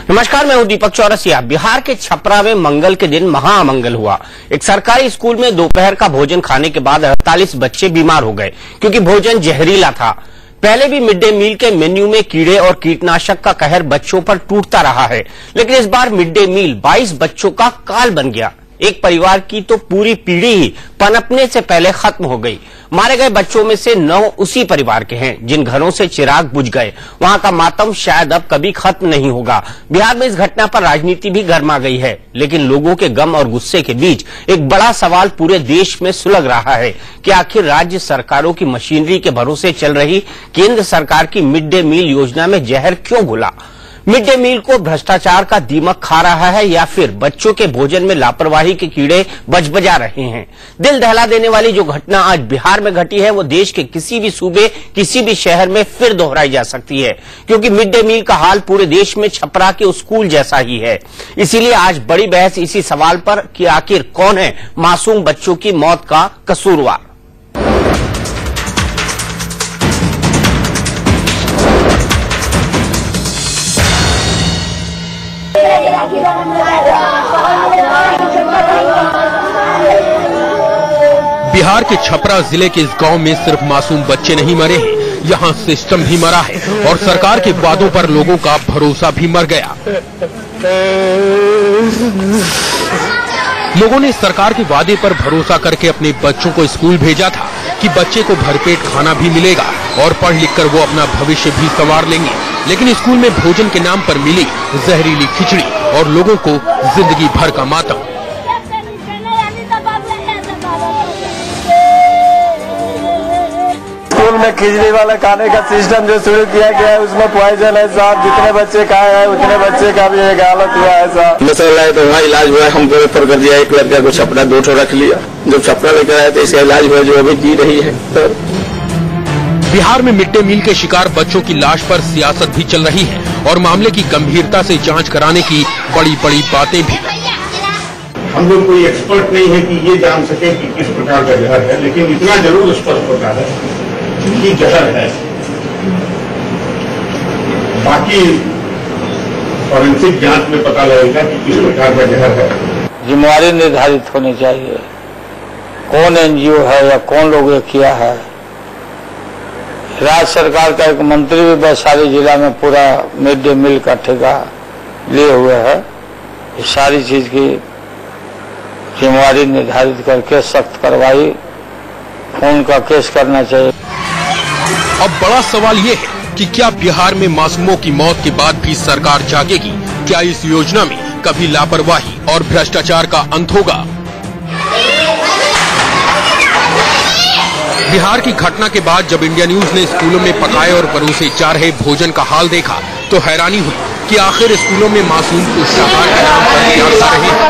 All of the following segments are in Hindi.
नमस्कार, मैं हूं दीपक चौरसिया। बिहार के छपरा में मंगल के दिन महाअमंगल हुआ। एक सरकारी स्कूल में दोपहर का भोजन खाने के बाद 48 बच्चे बीमार हो गए क्योंकि भोजन जहरीला था। पहले भी मिड डे मील के मेन्यू में कीड़े और कीटनाशक का कहर बच्चों पर टूटता रहा है, लेकिन इस बार मिड डे मील 22 बच्चों का काल बन गया। एक परिवार की तो पूरी पीढ़ी ही पनपने से पहले खत्म हो गई। मारे गए बच्चों में से 9 उसी परिवार के हैं जिन घरों से चिराग बुझ गए। वहां का मातम शायद अब कभी खत्म नहीं होगा। बिहार में इस घटना पर राजनीति भी गर्मा गई है, लेकिन लोगों के गम और गुस्से के बीच एक बड़ा सवाल पूरे देश में सुलग रहा है कि आखिर राज्य सरकारों की मशीनरी के भरोसे चल रही केंद्र सरकार की मिड डे मील योजना में जहर क्यों घुला। मिड डे मील को भ्रष्टाचार का दीमक खा रहा है या फिर बच्चों के भोजन में लापरवाही के कीड़े बजबजा रहे हैं। दिल दहला देने वाली जो घटना आज बिहार में घटी है वो देश के किसी भी सूबे, किसी भी शहर में फिर दोहराई जा सकती है, क्योंकि मिड डे मील का हाल पूरे देश में छपरा के स्कूल जैसा ही है। इसीलिए आज बड़ी बहस इसी सवाल पर कि आखिर कौन है मासूम बच्चों की मौत का कसूरवार। बिहार के छपरा जिले के इस गांव में सिर्फ मासूम बच्चे नहीं मरे हैं, यहाँ सिस्टम भी मरा है और सरकार के वादों पर लोगों का भरोसा भी मर गया। लोगों ने सरकार के वादे पर भरोसा करके अपने बच्चों को स्कूल भेजा था कि बच्चे को भरपेट खाना भी मिलेगा और पढ़ लिख कर वो अपना भविष्य भी संवार लेंगे, लेकिन स्कूल में भोजन के नाम पर मिली जहरीली खिचड़ी और लोगों को जिंदगी भर का मातम। स्कूल में खिचड़ी वाला खाने का सिस्टम जो शुरू किया गया है उसमें पॉइजन है साहब। जितने बच्चे खाए हैं उतने बच्चे का भी एक हालत हुआ है साहब। मसला है तो वहाँ इलाज हुआ, हमको रेफर कर दिया। एक लड़का को छपरा 2 ठो रख लिया, जब छपरा लेकर आए तो इसका इलाज हुआ जो अभी जी रही है। बिहार में मिड डे मील के शिकार बच्चों की लाश पर सियासत भी चल रही है और मामले की गंभीरता से जांच कराने की बड़ी बड़ी बातें भी। हम लोग कोई एक्सपर्ट नहीं है कि ये जान सके कि किस प्रकार का जहर है, लेकिन इतना जरूर स्पष्ट होता है कि जहर है। बाकी फॉरेंसिक जांच में पता लगेगा कि किस प्रकार का जहर है। जिम्मेवारी निर्धारित होनी चाहिए, कौन एनजीओ है या कौन लोग ये किया है। राज्य सरकार का एक मंत्री भी वैशाली जिला में पूरा मिड डे मील का ठेका लिए हुए है। इस सारी चीज की जिम्मेवारी निर्धारित करके सख्त कार्रवाई, खून का केस करना चाहिए। अब बड़ा सवाल ये है कि क्या बिहार में मासूमों की मौत के बाद भी सरकार जागेगी? क्या इस योजना में कभी लापरवाही और भ्रष्टाचार का अंत होगा? बिहार की घटना के बाद जब इंडिया न्यूज ने स्कूलों में पकाए और परोसे जा रहे भोजन का हाल देखा तो हैरानी हुई कि आखिर स्कूलों में मासूम पुष्टाहार के नाम पर क्या खा रहे हैं।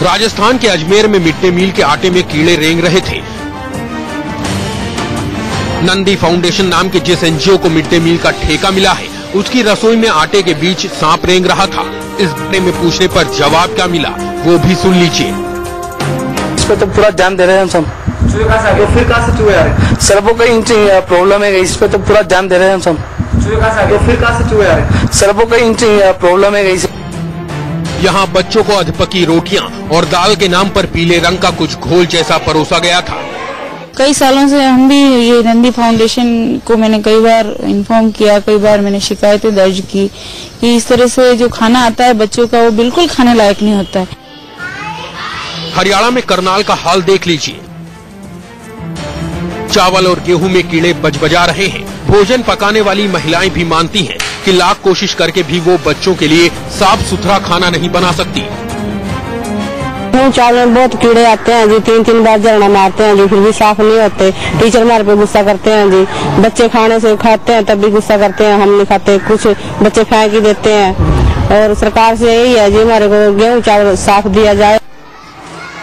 राजस्थान के अजमेर में मिड डे मील के आटे में कीड़े रेंग रहे थे। नंदी फाउंडेशन नाम के जिस एनजीओ को मिड डे मील का ठेका मिला है उसकी रसोई में आटे के बीच सांप रेंग रहा था। इस बारे में पूछने पर जवाब क्या मिला वो भी सुन लीजिए। इस पे तो पूरा ध्यान दे रहे हैं हम सब। तो फिर कहाँ से चूहे आ रहे? सर वो कहीं प्रॉब्लम है, इस पे तो पूरा ध्यान दे रहे हैं हम सब। तो फिर कहाँ से चूहे आ रहे? सर वो कहीं प्रॉब्लम है। यहाँ बच्चों को अधपकी रोटियां और दाल के नाम पर पीले रंग का कुछ घोल जैसा परोसा गया था। कई सालों से हम भी ये नंदी फाउंडेशन को मैंने कई बार इन्फॉर्म किया, कई बार मैंने शिकायतें दर्ज की कि इस तरह से जो खाना आता है बच्चों का वो बिल्कुल खाने लायक नहीं होता है। हरियाणा में करनाल का हाल देख लीजिए। चावल और गेहूं में कीड़े बजबजा रहे हैं। भोजन पकाने वाली महिलाएं भी मानती हैं कि लाख कोशिश करके भी वो बच्चों के लिए साफ सुथरा खाना नहीं बना सकती। चावल में बहुत कीड़े आते हैं जी, 3-3 बार झरना मारते हैं जी, फिर भी साफ नहीं होते। टीचर हमारे पे गुस्सा करते हैं जी। बच्चे खाने से खाते हैं तब भी गुस्सा करते हैं, हम नहीं खाते। कुछ बच्चे फेंक ही देते हैं और सरकार से यही है जी हमारे को गेहूँ चावल साफ दिया जाए।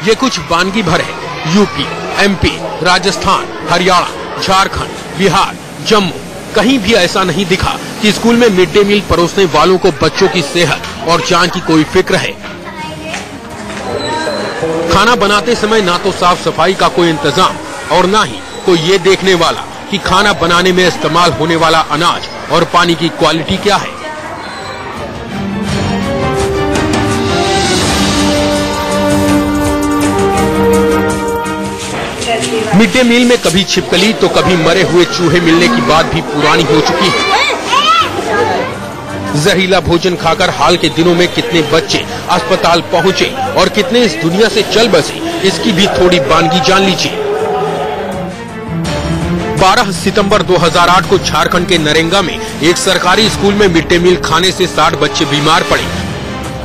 ये कुछ वानगी भर है। यूपी, एमपी, राजस्थान, हरियाणा, झारखंड, बिहार, जम्मू, कहीं भी ऐसा नहीं दिखा कि स्कूल में मिड डे मील परोसने वालों को बच्चों की सेहत और जान की कोई फिक्र है। खाना बनाते समय ना तो साफ सफाई का कोई इंतजाम और ना ही कोई ये देखने वाला कि खाना बनाने में इस्तेमाल होने वाला अनाज और पानी की क्वालिटी क्या है। मिड डे मील में कभी छिपकली तो कभी मरे हुए चूहे मिलने की बात भी पुरानी हो चुकी है। जहरीला भोजन खाकर हाल के दिनों में कितने बच्चे अस्पताल पहुंचे और कितने इस दुनिया से चल बसे, इसकी भी थोड़ी बानगी जान लीजिए। 12 सितंबर 2008 को झारखंड के नरेंगा में एक सरकारी स्कूल में मिड डे मील खाने से 60 बच्चे बीमार पड़े।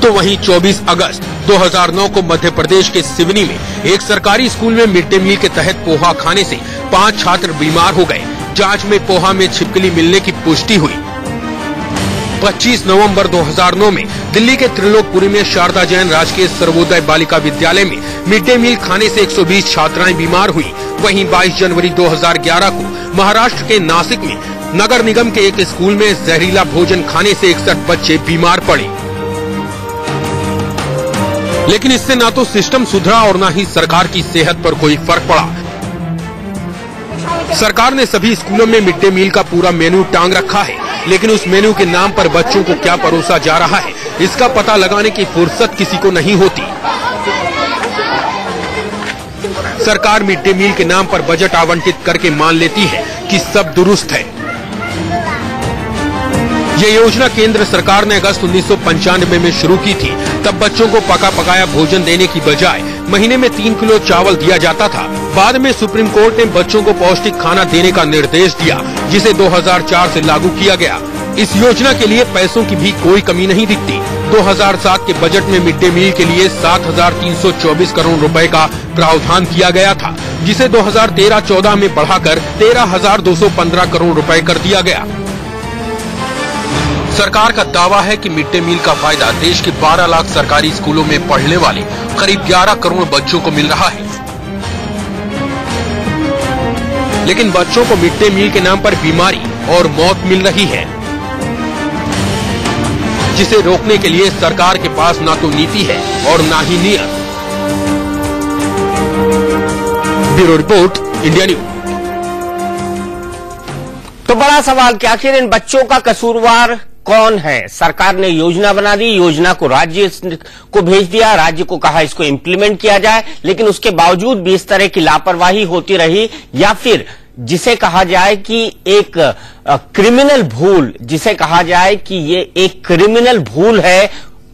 तो वहीं 24 अगस्त 2009 को मध्य प्रदेश के सिवनी में एक सरकारी स्कूल में मिड डे मील के तहत पोहा खाने से 5 छात्र बीमार हो गए। जांच में पोहा में छिपकली मिलने की पुष्टि हुई। 25 नवंबर 2009 में दिल्ली के त्रिलोकपुरी में शारदा जैन राजकीय सर्वोदय बालिका विद्यालय में मिड डे मील खाने से 120 छात्राएं बीमार हुई। वहीं 22 जनवरी 2011 को महाराष्ट्र के नासिक में नगर निगम के एक स्कूल में जहरीला भोजन खाने से 61 बच्चे बीमार पड़े। लेकिन इससे ना तो सिस्टम सुधरा और ना ही सरकार की सेहत पर कोई फर्क पड़ा। सरकार ने सभी स्कूलों में मिड डे मील का पूरा मेनू टांग रखा है, लेकिन उस मेनू के नाम पर बच्चों को क्या परोसा जा रहा है, इसका पता लगाने की फुर्सत किसी को नहीं होती। सरकार मिड डे मील के नाम पर बजट आवंटित करके मान लेती है कि सब दुरुस्त है। ये योजना केंद्र सरकार ने अगस्त 1995 में शुरू की थी। तब बच्चों को पका पकाया भोजन देने की बजाय महीने में 3 किलो चावल दिया जाता था। बाद में सुप्रीम कोर्ट ने बच्चों को पौष्टिक खाना देने का निर्देश दिया, जिसे 2004 से लागू किया गया। इस योजना के लिए पैसों की भी कोई कमी नहीं दिखती। 2007 के बजट में मिड डे मील के लिए 7,324 करोड़ रुपए का प्रावधान किया गया था, जिसे 2013-14 में बढ़ाकर 13,215 करोड़ रुपए कर दिया गया। सरकार का दावा है कि मिड डे मील का फायदा देश के 12 लाख सरकारी स्कूलों में पढ़ने वाले करीब 11 करोड़ बच्चों को मिल रहा है। लेकिन बच्चों को मिड डे मील के नाम पर बीमारी और मौत मिल रही है, जिसे रोकने के लिए सरकार के पास ना तो नीति है और ना ही नियत। Bureau report, India news. तो बड़ा सवाल कि आखिर इन बच्चों का कसूरवार कौन है? सरकार ने योजना बना दी, योजना को राज्य को भेज दिया, राज्य को कहा इसको इम्प्लीमेंट किया जाए, लेकिन उसके बावजूद भी इस तरह की लापरवाही होती रही, या फिर जिसे कहा जाए कि एक क्रिमिनल भूल, जिसे कहा जाए कि ये एक क्रिमिनल भूल है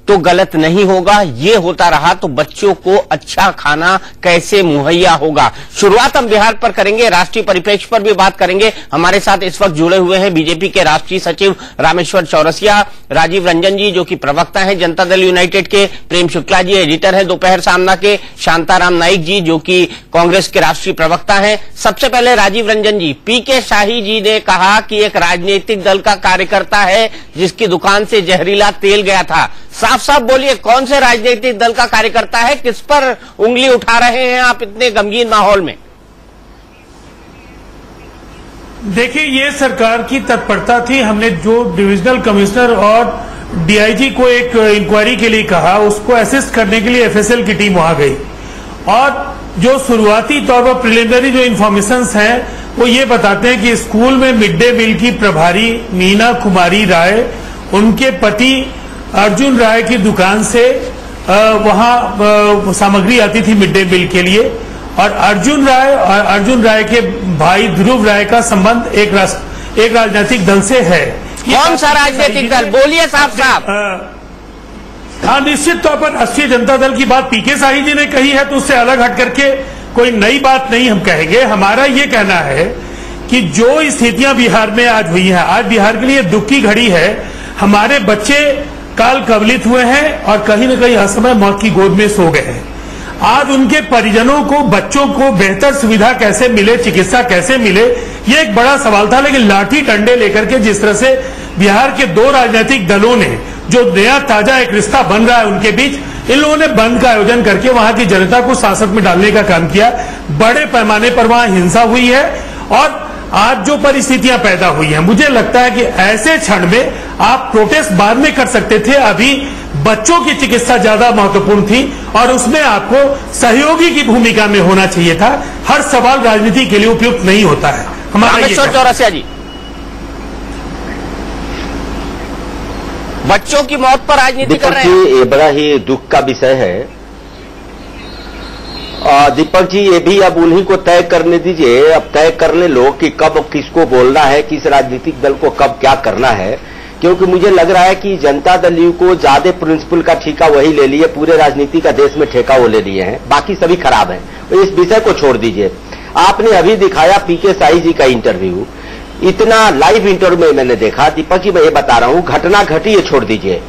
तो गलत नहीं होगा, ये होता रहा तो बच्चों को अच्छा खाना कैसे मुहैया होगा। शुरुआत हम बिहार पर करेंगे, राष्ट्रीय परिप्रेक्ष्य पर भी बात करेंगे। हमारे साथ इस वक्त जुड़े हुए हैं बीजेपी के राष्ट्रीय सचिव रामेश्वर चौरसिया, राजीव रंजन जी जो कि प्रवक्ता हैं जनता दल यूनाइटेड के, प्रेम शुक्ला जी एडिटर हैं दोपहर सामना के, शांताराम नाइक जी जो कि कांग्रेस के राष्ट्रीय प्रवक्ता हैं। सबसे पहले राजीव रंजन जी, पीके शाही जी ने कहा कि एक राजनीतिक दल का कार्यकर्ता है जिसकी दुकान से जहरीला तेल गया था। साफ साफ बोलिए, कौन से राजनीतिक दल का कार्यकर्ता है? किस पर उंगली उठा रहे हैं आप इतने गमगीन माहौल में? देखिए, ये सरकार की तत्परता थी। हमने जो डिविजनल कमिश्नर और डीआईजी को एक इंक्वायरी के लिए कहा, उसको असिस्ट करने के लिए एफएसएल की टीम वहां गई, और जो शुरुआती तौर पर प्रिलिमिनरी जो इन्फॉर्मेशन हैं वो ये बताते हैं कि स्कूल में मिड डे मील की प्रभारी मीना कुमारी राय, उनके पति अर्जुन राय की दुकान से वहां सामग्री आती थी मिड डे मील के लिए, और अर्जुन राय के भाई ध्रुव राय का संबंध एक राजनीतिक दल से है। कौन सा राजनीतिक दल? बोलिए साफ साफ। हाँ, निश्चित तौर पर राष्ट्रीय जनता दल की बात पीके शाही जी ने कही है, तो उससे अलग हट करके कोई नई बात नहीं हम कहेंगे। हमारा ये कहना है कि जो स्थितियां बिहार में आज हुई हैं, आज बिहार के लिए दुख की घड़ी है। हमारे बच्चे काल कवलित हुए हैं और कहीं न कहीं असमय मौत की गोद में सो गए हैं। आज उनके परिजनों को, बच्चों को बेहतर सुविधा कैसे मिले, चिकित्सा कैसे मिले, ये एक बड़ा सवाल था। लेकिन लाठी डंडे लेकर के जिस तरह से बिहार के दो राजनीतिक दलों ने, जो नया ताजा एक रिश्ता बन रहा है उनके बीच, इन लोगों ने बंद का आयोजन करके वहां की जनता को सांसद में डालने का काम किया। बड़े पैमाने पर वहां हिंसा हुई है और आज जो परिस्थितियां पैदा हुई हैं, मुझे लगता है कि ऐसे क्षण में आप प्रोटेस्ट बाद में कर सकते थे। अभी बच्चों की चिकित्सा ज्यादा महत्वपूर्ण थी और उसमें आपको सहयोगी की भूमिका में होना चाहिए था। हर सवाल राजनीति के लिए उपयुक्त नहीं होता है। हमारा चौरसिया जी, बच्चों की मौत पर राजनीति कर रहे हैं। ये बड़ा ही दुख का विषय है। दीपक जी, ये भी अब उन्हीं को तय करने दीजिए, अब तय करने लो कि कब किसको बोलना है, किस राजनीतिक दल को कब क्या करना है। क्योंकि मुझे लग रहा है कि जनता दल यू को ज्यादा प्रिंसिपल का ठेका वही ले लिए, पूरे राजनीति का देश में ठेका वो ले लिए हैं, बाकी सभी खराब हैं। तो इस विषय को छोड़ दीजिए। आपने अभी दिखाया पीके साही जी का इंटरव्यू, इतना लाइव इंटरव्यू में मैंने देखा। दीपक जी, मैं ये बता रहा हूं, घटना घटी ये छोड़ दीजिए,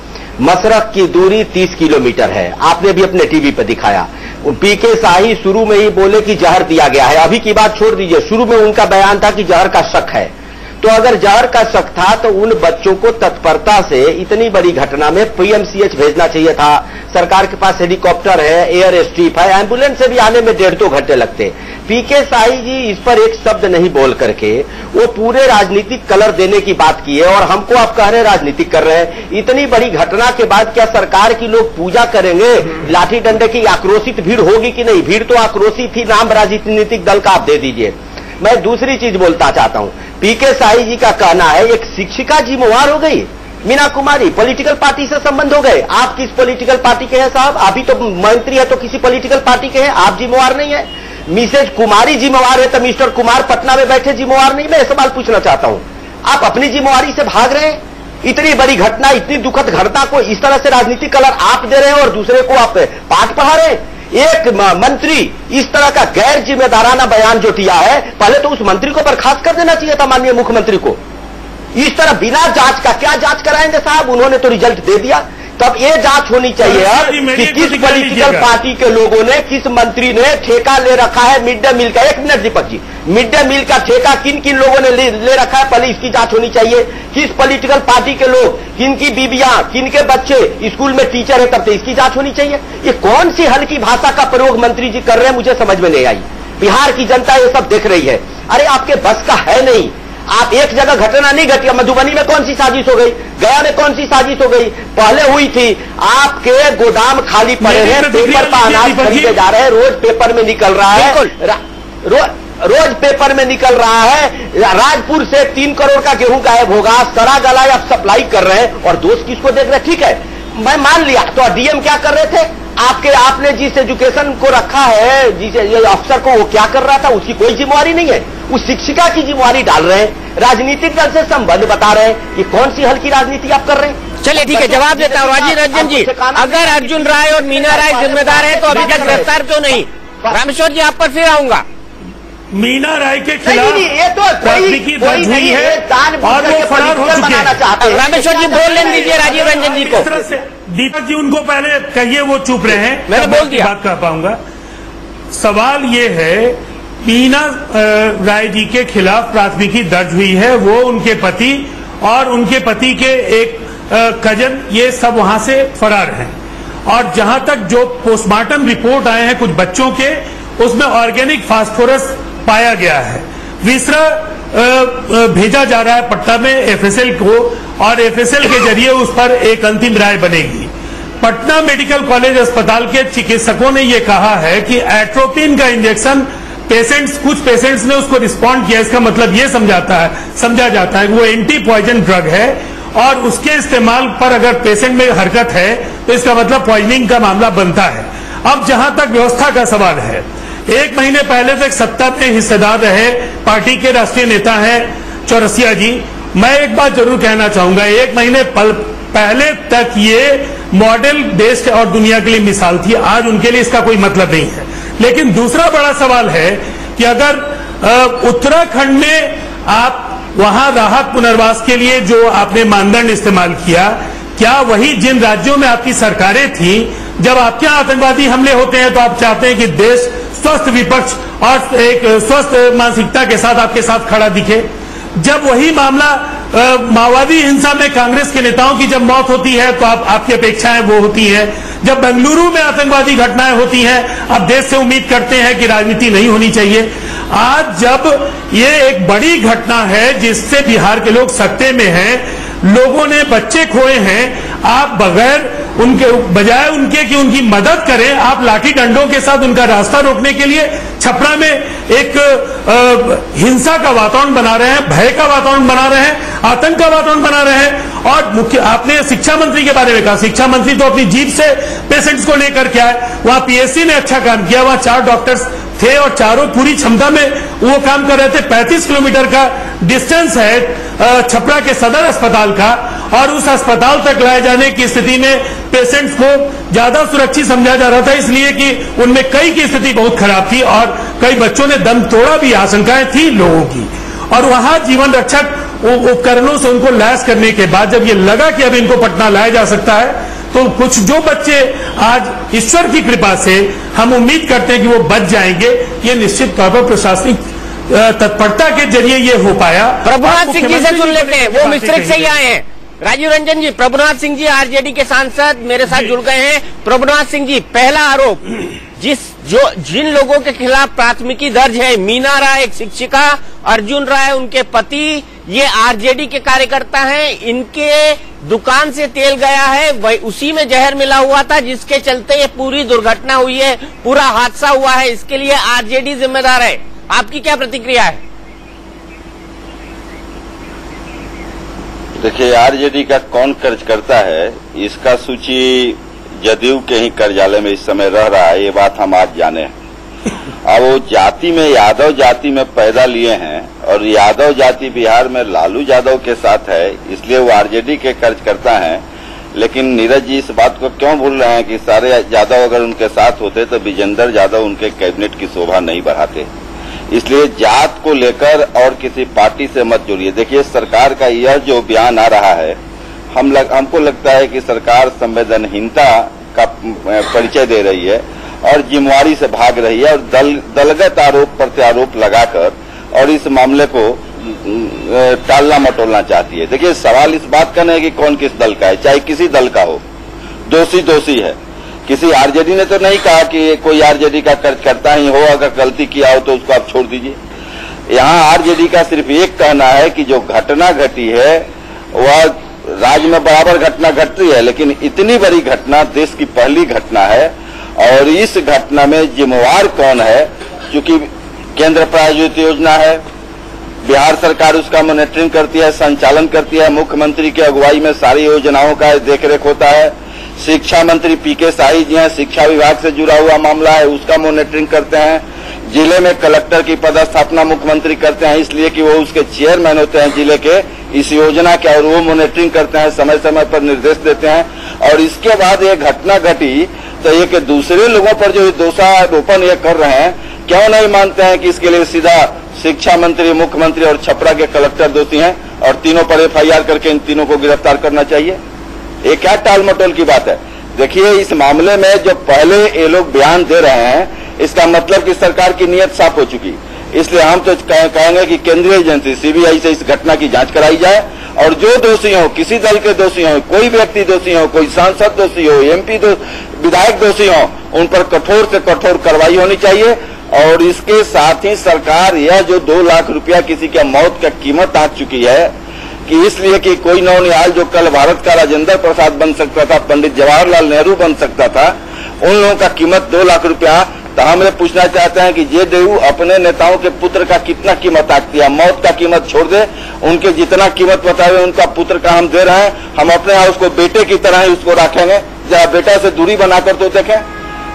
मशरक की दूरी 30 किलोमीटर है, आपने भी अपने टीवी पर दिखाया। पीके साही शुरू में ही बोले कि जहर दिया गया है। अभी की बात छोड़ दीजिए, शुरू में उनका बयान था कि जहर का शक है। तो अगर जहर का शक था तो उन बच्चों को तत्परता से इतनी बड़ी घटना में पीएमसीएच भेजना चाहिए था। सरकार के पास हेलीकॉप्टर है, एयर स्ट्रिप है, एम्बुलेंस से भी आने में 1.5-2 घंटे लगते। पीके साही जी इस पर एक शब्द नहीं बोल करके वो पूरे राजनीतिक कलर देने की बात की है, और हमको आप कह रहे राजनीतिक कर रहे हैं। इतनी बड़ी घटना के बाद क्या सरकार की लोग पूजा करेंगे? लाठी डंडे की आक्रोशित भीड़ होगी कि नहीं? भीड़ तो आक्रोशित थी, नाम राजनीतिक दल का आप दे दीजिए। मैं दूसरी चीज बोलता चाहता हूं, पीके साही जी का कहना है एक शिक्षिका जिम्मेवार हो गई, मीना कुमारी पॉलिटिकल पार्टी से संबंध हो गए। आप किस पॉलिटिकल पार्टी के हैं साहब? अभी तो मंत्री है तो किसी पॉलिटिकल पार्टी के हैं, आप जिम्मेवार नहीं है। मिसेज कुमारी जिम्मेवार है तो मिस्टर कुमार पटना में बैठे जिम्मेवार नहीं। मैं सवाल पूछना चाहता हूं, आप अपनी जिम्मेवारी से भाग रहे हैं? इतनी बड़ी घटना, इतनी दुखद घटना को इस तरह से राजनीतिक कलर आप दे रहे हैं और दूसरे को आप पाठ पढ़ा रहे हैं। एक मंत्री इस तरह का गैर जिम्मेदाराना बयान जो दिया है, पहले तो उस मंत्री को बर्खास्त कर देना चाहिए था, माननीय मुख्यमंत्री को। इस तरह बिना जांच का क्या जांच कराएंगे साहब? उन्होंने तो रिजल्ट दे दिया। तब ये जांच होनी चाहिए अब कि किस पॉलिटिकल पार्टी के लोगों ने, किस मंत्री ने ठेका ले रखा है मिड डे मील का। 1 minute Deepak ji, mid day meal का ठेका किन किन लोगों ने ले रखा है, पहले इसकी जांच होनी चाहिए। किस पॉलिटिकल पार्टी के लोग, किन की बीबियां, किन के बच्चे स्कूल में टीचर है, तब से इसकी जांच होनी चाहिए। ये कौन सी हल्की भाषा का प्रयोग मंत्री जी कर रहे हैं, मुझे समझ में नहीं आई। बिहार की जनता ये सब देख रही है। अरे आपके बस का है नहीं। आप एक जगह घटना नहीं घटी, मधुबनी में कौन सी साजिश हो गई, गया में कौन सी साजिश हो गई, पहले हुई थी। आपके गोदाम खाली पड़े हैं, पेपर पर अनाज खरीदे जा रहे हैं, रोज पेपर में निकल रहा है, रोज पेपर में निकल रहा है। राजपुर से 3 करोड़ का गेहूं गायब होगा, सड़ा गला आप सप्लाई कर रहे हैं और दोस्त किसको देख रहे हैं? ठीक है, मैं मान लिया। तो डीएम क्या कर रहे थे? आपने जिस एजुकेशन को रखा है, जिस अफसर को, वो क्या कर रहा था? उसकी कोई जिम्मेवारी नहीं है। उस शिक्षिका की जिम्मेवारी डाल रहे हैं, राजनीतिक दल से संबंध बता रहे हैं। ये कौन सी हल्की राजनीति आप कर रहे हैं? चलिए ठीक है, जवाब देता हूँ। राजीव रंजन जी, अगर अर्जुन राय और मीना राय जिम्मेदार है तो अभी तक गिरफ्तार क्यों नहीं? रामेश्वर जी, आप पर फिर आऊंगा। मीना राय के खिलाफ ये तो प्राथमिकी दर्ज हुई है और वो फरार हो चुके हैं। रामेश्वर जी बोल लेने दीजिए राजीव रंजन जी को। दीपक जी उनको पहले कहिए, वो चुप रहे हैं, मैंने बोल दिया, बात कर पाऊंगा। सवाल ये है, मीना राय जी के खिलाफ प्राथमिकी दर्ज हुई है, वो उनके पति और उनके पति के एक कजन, ये सब वहां से फरार हैं। और जहां तक जो पोस्टमार्टम रिपोर्ट आए हैं कुछ बच्चों के, उसमें ऑर्गेनिक फास्फोरस पाया गया है। विसरा भेजा जा रहा है पटना में एफएसएल को, और एफएसएल के जरिए उस पर एक अंतिम राय बनेगी। पटना मेडिकल कॉलेज अस्पताल के चिकित्सकों ने यह कहा है कि एट्रोपिन का इंजेक्शन कुछ पेशेंट्स ने उसको रिस्पॉन्ड किया, इसका मतलब ये समझा जाता है कि वो एंटी पॉइजन ड्रग है, और उसके इस्तेमाल पर अगर पेशेंट में हरकत है तो इसका मतलब पॉइजनिंग का मामला बनता है। अब जहां तक व्यवस्था का सवाल है, 1 महीने पहले तक सत्ता में हिस्सेदार रहे पार्टी के राष्ट्रीय नेता हैं चौरसिया जी। मैं एक बात जरूर कहना चाहूंगा, 1 महीने पहले तक ये मॉडल देश और दुनिया के लिए मिसाल थी, आज उनके लिए इसका कोई मतलब नहीं है। लेकिन दूसरा बड़ा सवाल है कि अगर उत्तराखंड में आप वहां राहत पुनर्वास के लिए जो आपने मानदंड इस्तेमाल किया, क्या वही जिन राज्यों में आपकी सरकारें थी, जब आपके यहाँ आतंकवादी हमले होते हैं तो आप चाहते हैं कि देश स्वस्थ विपक्ष और एक स्वस्थ मानसिकता के साथ आपके साथ खड़ा दिखे? जब वही मामला माओवादी हिंसा में कांग्रेस के नेताओं की जब मौत होती है तो आपकी अपेक्षाएं वो होती है। जब बेंगलुरु में आतंकवादी घटनाएं होती हैं, आप देश से उम्मीद करते हैं कि राजनीति नहीं होनी चाहिए। आज जब ये एक बड़ी घटना है जिससे बिहार के लोग सकते में हैं, लोगों ने बच्चे खोए हैं, आप बजाय उनके कि उनकी मदद करें, आप लाठी डंडों के साथ उनका रास्ता रोकने के लिए छपरा में एक हिंसा का वातावरण बना रहे हैं, भय का वातावरण बना रहे हैं, आतंक का वातावरण बना रहे हैं। और मुख्य आपने शिक्षा मंत्री के बारे में कहा, शिक्षा मंत्री तो अपनी जीप से पेशेंट्स को लेकर के आए। वहां पीएससी ने अच्छा काम किया, वहां 4 डॉक्टर्स थे और चारों पूरी क्षमता में वो काम कर रहे थे। 35 किलोमीटर का डिस्टेंस है छपरा के सदर अस्पताल का, और उस अस्पताल तक लाए जाने की स्थिति में पेशेंट्स को ज्यादा सुरक्षित समझा जा रहा था, इसलिए कि उनमें कई की स्थिति बहुत खराब थी और कई बच्चों ने दम तोड़ा भी, आशंकाएं थी लोगों की। और वहां जीवन रक्षक उपकरणों से उनको लैस करने के बाद जब ये लगा कि अब इनको पटना लाया जा सकता है, तो कुछ जो बच्चे आज ईश्वर की कृपा से हम उम्मीद करते हैं कि वो बच जाएंगे, ये निश्चित तौर पर प्रशासनिक तत्परता के जरिए ये हो पाया। प्रभुनाथ सिंह जी से सुन लेते हैं, वो मिस्त्रिक से ही आए हैं। राजीव रंजन जी, प्रभुनाथ सिंह जी आरजेडी के सांसद मेरे साथ जुड़ गए हैं। प्रभुनाथ सिंह जी, पहला आरोप जिन लोगों के खिलाफ प्राथमिकी दर्ज है, मीना राय एक शिक्षिका, अर्जुन राय उनके पति, ये आरजेडी के कार्यकर्ता हैं, इनके दुकान से तेल गया है, वही उसी में जहर मिला हुआ था, जिसके चलते ये पूरी दुर्घटना हुई है, पूरा हादसा हुआ है, इसके लिए आरजेडी जिम्मेदार है। आपकी क्या प्रतिक्रिया है? देखिए, आरजेडी का कौन कर्ज करता है, इसका सूची जदयू के ही कार्यालय में इस समय रह रहा है, ये बात हम आज जाने हैं। अब वो जाति में यादव जाति में पैदा लिए हैं और यादव जाति बिहार में लालू यादव के साथ है, इसलिए वो आरजेडी के कर्ज करता है। लेकिन नीरज जी इस बात को क्यों भूल रहे हैं कि सारे यादव अगर उनके साथ होते तो विजेंद्र यादव उनके कैबिनेट की शोभा नहीं बढ़ाते। इसलिए जात को लेकर और किसी पार्टी से मत जोड़िए। देखिए, सरकार का यह जो बयान आ रहा है, हमको लगता है कि सरकार संवेदनहीनता का परिचय दे रही है और जिम्मेवारी से भाग रही है और दलगत आरोप प्रत्यारोप लगाकर और इस मामले को टालना मटोलना चाहती है। देखिए, सवाल इस बात का नहीं कि कौन किस दल का है, चाहे किसी दल का हो, दोषी दोषी है। किसी आरजेडी ने तो नहीं कहा कि कोई आरजेडी का कर्ज करता ही हो, अगर गलती किया हो तो उसको आप छोड़ दीजिए। यहाँ आरजेडी का सिर्फ एक कहना है कि जो घटना घटी है वह राज्य में बराबर घटना घट रही है, लेकिन इतनी बड़ी घटना देश की पहली घटना है और इस घटना में जिम्मेवार कौन है, क्योंकि केंद्र प्रायोजित योजना है, बिहार सरकार उसका मॉनिटरिंग करती है, संचालन करती है, मुख्यमंत्री की अगुवाई में सारी योजनाओं का देखरेख होता है। शिक्षा मंत्री पीके शाही जी हैं, शिक्षा विभाग से जुड़ा हुआ मामला है, उसका मॉनिटरिंग करते हैं। जिले में कलेक्टर की पदस्थापना मुख्यमंत्री करते हैं, इसलिए कि वो उसके चेयरमैन होते हैं जिले के इस योजना के, और वो मॉनिटरिंग करते हैं, समय समय पर निर्देश देते हैं। और इसके बाद ये घटना घटी तो ये कि दूसरे लोगों पर जो दोषारोपण ये कर रहे हैं, क्यों नहीं मानते हैं कि इसके लिए सीधा शिक्षा मंत्री, मुख्यमंत्री और छपरा के कलेक्टर दोषी हैं और तीनों पर एफआईआर करके इन तीनों को गिरफ्तार करना चाहिए? ये क्या टाल मटोल की बात है? देखिए, इस मामले में जो पहले ये लोग बयान दे रहे हैं, इसका मतलब कि सरकार की नीयत साफ हो चुकी। इसलिए हम तो कहेंगे कि केंद्रीय एजेंसी सीबीआई से इस घटना की जांच कराई जाए और जो दोषी हो, किसी दल के दोषी हो, कोई व्यक्ति दोषी हो, कोई सांसद दोषी हो, एमपी विधायक दोषी हो, उन पर कठोर से कठोर कार्रवाई होनी चाहिए। और इसके साथ ही सरकार यह जो 2 लाख रुपया किसी के मौत का कीमत आ चुकी है कि इसलिए कि कोई नौनिहाल जो कल भारत का राजेंद्र प्रसाद बन सकता था, पंडित जवाहरलाल नेहरू बन सकता था, उन लोगों का कीमत 2 लाख रुपया। तो हम ये पूछना चाहते हैं कि जेडीयू अपने नेताओं के पुत्र का कितना कीमत आती है? मौत का कीमत छोड़ दे, उनके जितना कीमत बताए उनका पुत्र का हम दे रहे हैं। हम अपने यहाँ उसको बेटे की तरह ही उसको रखेंगे। जरा बेटा से दूरी बनाकर तो देखें।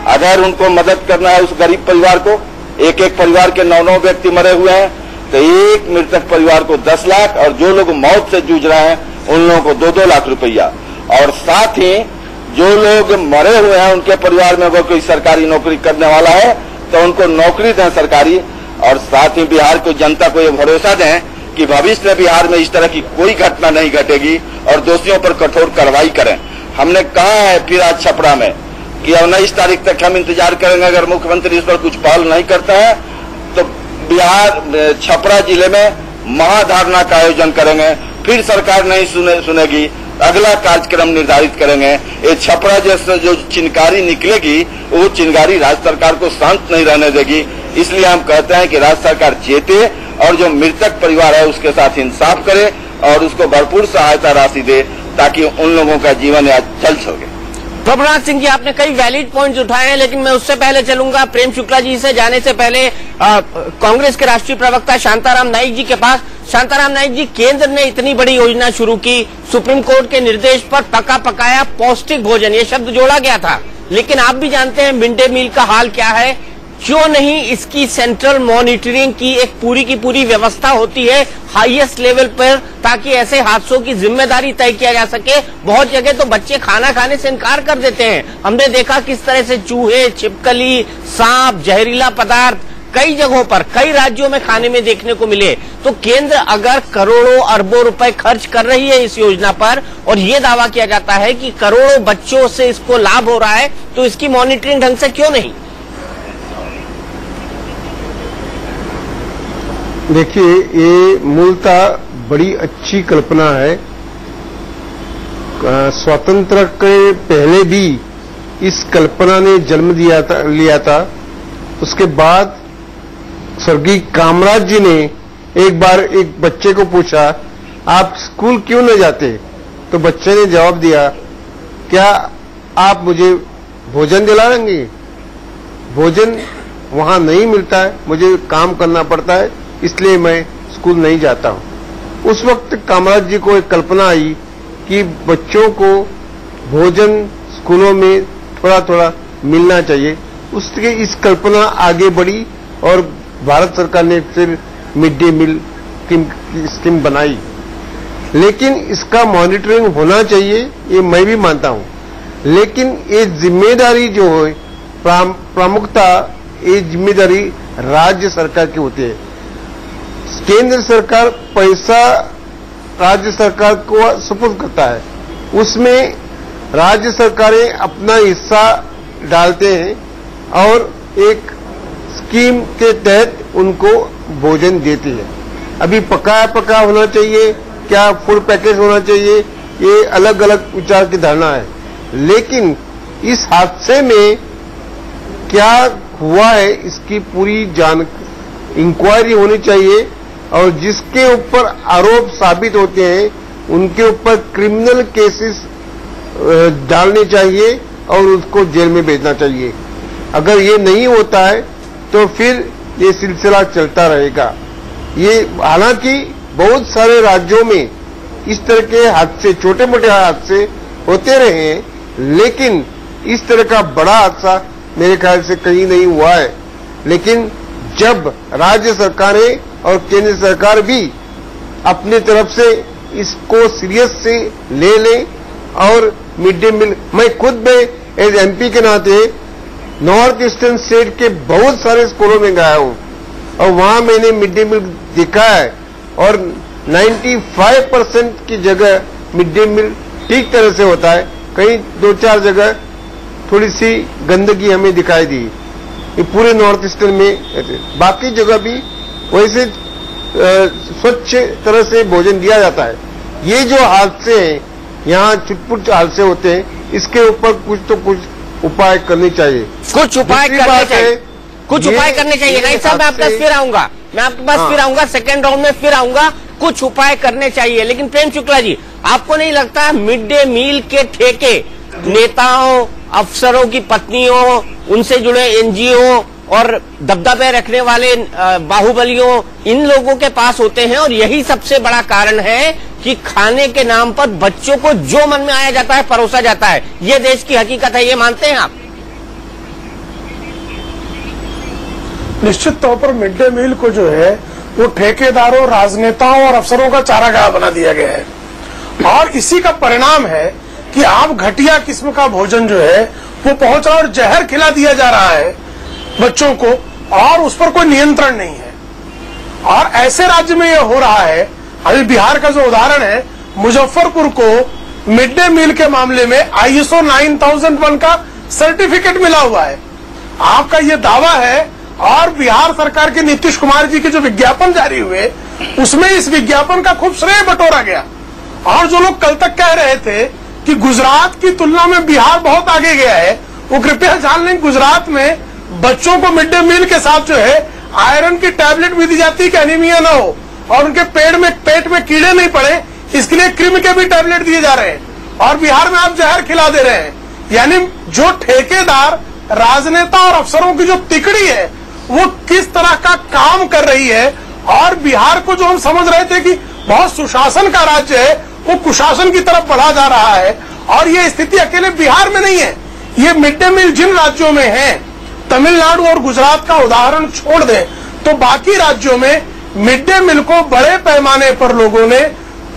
अगर उनको मदद करना है उस गरीब परिवार को, एक एक परिवार के 9 व्यक्ति मरे हुए हैं, तो एक मृतक परिवार को 10 लाख और जो लोग मौत से जूझ रहे हैं उन लोगों को 2-2 लाख रुपया। और साथ ही जो लोग मरे हुए हैं उनके परिवार में अगर कोई सरकारी नौकरी करने वाला है तो उनको नौकरी दें सरकारी। और साथ ही बिहार को जनता को ये भरोसा दें कि भविष्य में बिहार में इस तरह की कोई घटना नहीं घटेगी और दोषियों पर कठोर कार्रवाई करें। हमने कहा है फिर आज छपरा में कि 19 तारीख तक हम इंतजार करेंगे। अगर मुख्यमंत्री इस पर कुछ पहल नहीं करता है तो बिहार छपरा जिले में महाधरना का आयोजन करेंगे। फिर सरकार नहीं सुनेगी, अगला कार्यक्रम निर्धारित करेंगे। ये छपरा जैसे जो चिनकारी निकलेगी वो चिनकारी राज्य सरकार को शांत नहीं रहने देगी। इसलिए हम कहते हैं कि राज्य सरकार चेते और जो मृतक परिवार है उसके साथ इंसाफ करे और उसको भरपूर सहायता राशि दे ताकि उन लोगों का जीवन चल सके। प्रभुनाथ सिंह जी, आपने कई वैलिड पॉइंट्स उठाए हैं, लेकिन मैं उससे पहले चलूंगा प्रेम शुक्ला जी से जाने से पहले कांग्रेस के राष्ट्रीय प्रवक्ता शांताराम नाइक जी के पास। शांताराम नाइक जी, केंद्र ने इतनी बड़ी योजना शुरू की, सुप्रीम कोर्ट के निर्देश पर पका पकाया पौष्टिक भोजन ये शब्द जोड़ा गया था, लेकिन आप भी जानते हैं मिड डे मील का हाल क्या है। क्यों नहीं इसकी सेंट्रल मॉनिटरिंग की एक पूरी की पूरी व्यवस्था होती है हाईएस्ट लेवल पर, ताकि ऐसे हादसों की जिम्मेदारी तय किया जा सके। बहुत जगह तो बच्चे खाना खाने से इनकार कर देते हैं। हमने देखा किस तरह से चूहे, छिपकली, सांप, जहरीला पदार्थ कई जगहों पर, कई राज्यों में खाने में देखने को मिले। तो केंद्र अगर करोड़ों अरबों रुपए खर्च कर रही है इस योजना पर और ये दावा किया जाता है कि करोड़ों बच्चों से इसको लाभ हो रहा है, तो इसकी मॉनिटरिंग ढंग से क्यों नहीं? देखिए, ये मूलतः बड़ी अच्छी कल्पना है। स्वतंत्र के पहले भी इस कल्पना ने जन्म लिया था। उसके बाद स्वर्गीय कामराज जी ने एक बार एक बच्चे को पूछा, आप स्कूल क्यों नहीं जाते? तो बच्चे ने जवाब दिया, क्या आप मुझे भोजन दिलाएंगे? भोजन वहां नहीं मिलता है, मुझे काम करना पड़ता है, इसलिए मैं स्कूल नहीं जाता हूं। उस वक्त कामराज जी को एक कल्पना आई कि बच्चों को भोजन स्कूलों में थोड़ा थोड़ा मिलना चाहिए। उसके इस कल्पना आगे बढ़ी और भारत सरकार ने फिर मिड डे मील स्कीम बनाई। लेकिन इसका मॉनिटरिंग होना चाहिए, ये मैं भी मानता हूं, लेकिन ये जिम्मेदारी जो है प्रमुखता, ये जिम्मेदारी राज्य सरकार की होती है। केंद्र सरकार पैसा राज्य सरकार को सुपुर्द करता है, उसमें राज्य सरकारें अपना हिस्सा डालते हैं और एक स्कीम के तहत उनको भोजन देती है। अभी पकाया पका होना चाहिए, क्या फुल पैकेज होना चाहिए, ये अलग अलग विचार की धारणा है। लेकिन इस हादसे में क्या हुआ है इसकी पूरी इंक्वायरी होनी चाहिए और जिसके ऊपर आरोप साबित होते हैं उनके ऊपर क्रिमिनल केसेस डालने चाहिए और उसको जेल में भेजना चाहिए। अगर ये नहीं होता है तो फिर ये सिलसिला चलता रहेगा। ये हालांकि बहुत सारे राज्यों में इस तरह के हादसे, छोटे मोटे हादसे होते रहे हैं, लेकिन इस तरह का बड़ा हादसा मेरे ख्याल से कहीं नहीं हुआ है। लेकिन जब राज्य सरकारें और केंद्र सरकार भी अपनी तरफ से इसको सीरियस से ले लें और मिड डे मील, मैं खुद में एज एमपी के नाते नॉर्थ ईस्टर्न स्टेट के बहुत सारे स्कूलों में गया हूं और वहां मैंने मिड डे मील देखा है और 95% की जगह मिड डे मील ठीक तरह से होता है। कहीं 2-4 जगह थोड़ी सी गंदगी हमें दिखाई दी, ये पूरे नॉर्थ ईस्टर्न में। बाकी जगह भी वैसे स्वच्छ तरह से भोजन दिया जाता है। ये जो हादसे हैं, यहाँ छुटपुट हादसे होते हैं, इसके ऊपर कुछ तो कुछ उपाय करने चाहिए। कुछ उपाय करने चाहिए, कुछ उपाय करने चाहिए। नहीं साहब, मैं आपके पास फिर आऊंगा, मैं आपके पास फिर आऊंगा, सेकेंड राउंड में फिर आऊंगा। कुछ उपाय करने चाहिए, लेकिन प्रेम शुक्ला जी, आपको नहीं लगता मिड डे मील के ठेके नेताओं, अफसरों की पत्नियों, उनसे जुड़े एनजीओ और दबदबे रखने वाले बाहुबलियों, इन लोगों के पास होते हैं और यही सबसे बड़ा कारण है कि खाने के नाम पर बच्चों को जो मन में आया जाता है परोसा जाता है। ये देश की हकीकत है, ये मानते हैं आप? निश्चित तौर पर मिड डे मील को जो है वो ठेकेदारों, राजनेताओं और अफसरों का चारागाह बना दिया गया है और इसी का परिणाम है कि आप घटिया किस्म का भोजन जो है वो पहुंच रहा है और जहर खिला दिया जा रहा है बच्चों को और उस पर कोई नियंत्रण नहीं है। और ऐसे राज्य में यह हो रहा है, अभी बिहार का जो उदाहरण है, मुजफ्फरपुर को मिड डे मील के मामले में ISO 9001 का सर्टिफिकेट मिला हुआ है। आपका ये दावा है और बिहार सरकार के नीतीश कुमार जी के जो विज्ञापन जारी हुए उसमें इस विज्ञापन का खूब श्रेय बटोरा गया। और जो लोग कल तक कह रहे थे कि गुजरात की तुलना में बिहार बहुत आगे गया है, वो कृपया जान लें गुजरात में बच्चों को मिड डे मील के साथ जो है आयरन की टैबलेट भी दी जाती है कि एनीमिया ना हो और उनके पेट में कीड़े नहीं पड़े, इसके लिए क्रिम के भी टैबलेट दिए जा रहे हैं। और बिहार में आप जहर खिला दे रहे हैं। यानी जो ठेकेदार, राजनेता और अफसरों की जो तिकड़ी है वो किस तरह का काम कर रही है और बिहार को जो हम समझ रहे थे कि बहुत सुशासन का राज्य है, वो कुशासन की तरफ बढ़ा जा रहा है। और ये स्थिति अकेले बिहार में नहीं है, ये मिड डे मील जिन राज्यों में है, तमिलनाडु और गुजरात का उदाहरण छोड़ दें तो बाकी राज्यों में मिड डे मील को बड़े पैमाने पर लोगों ने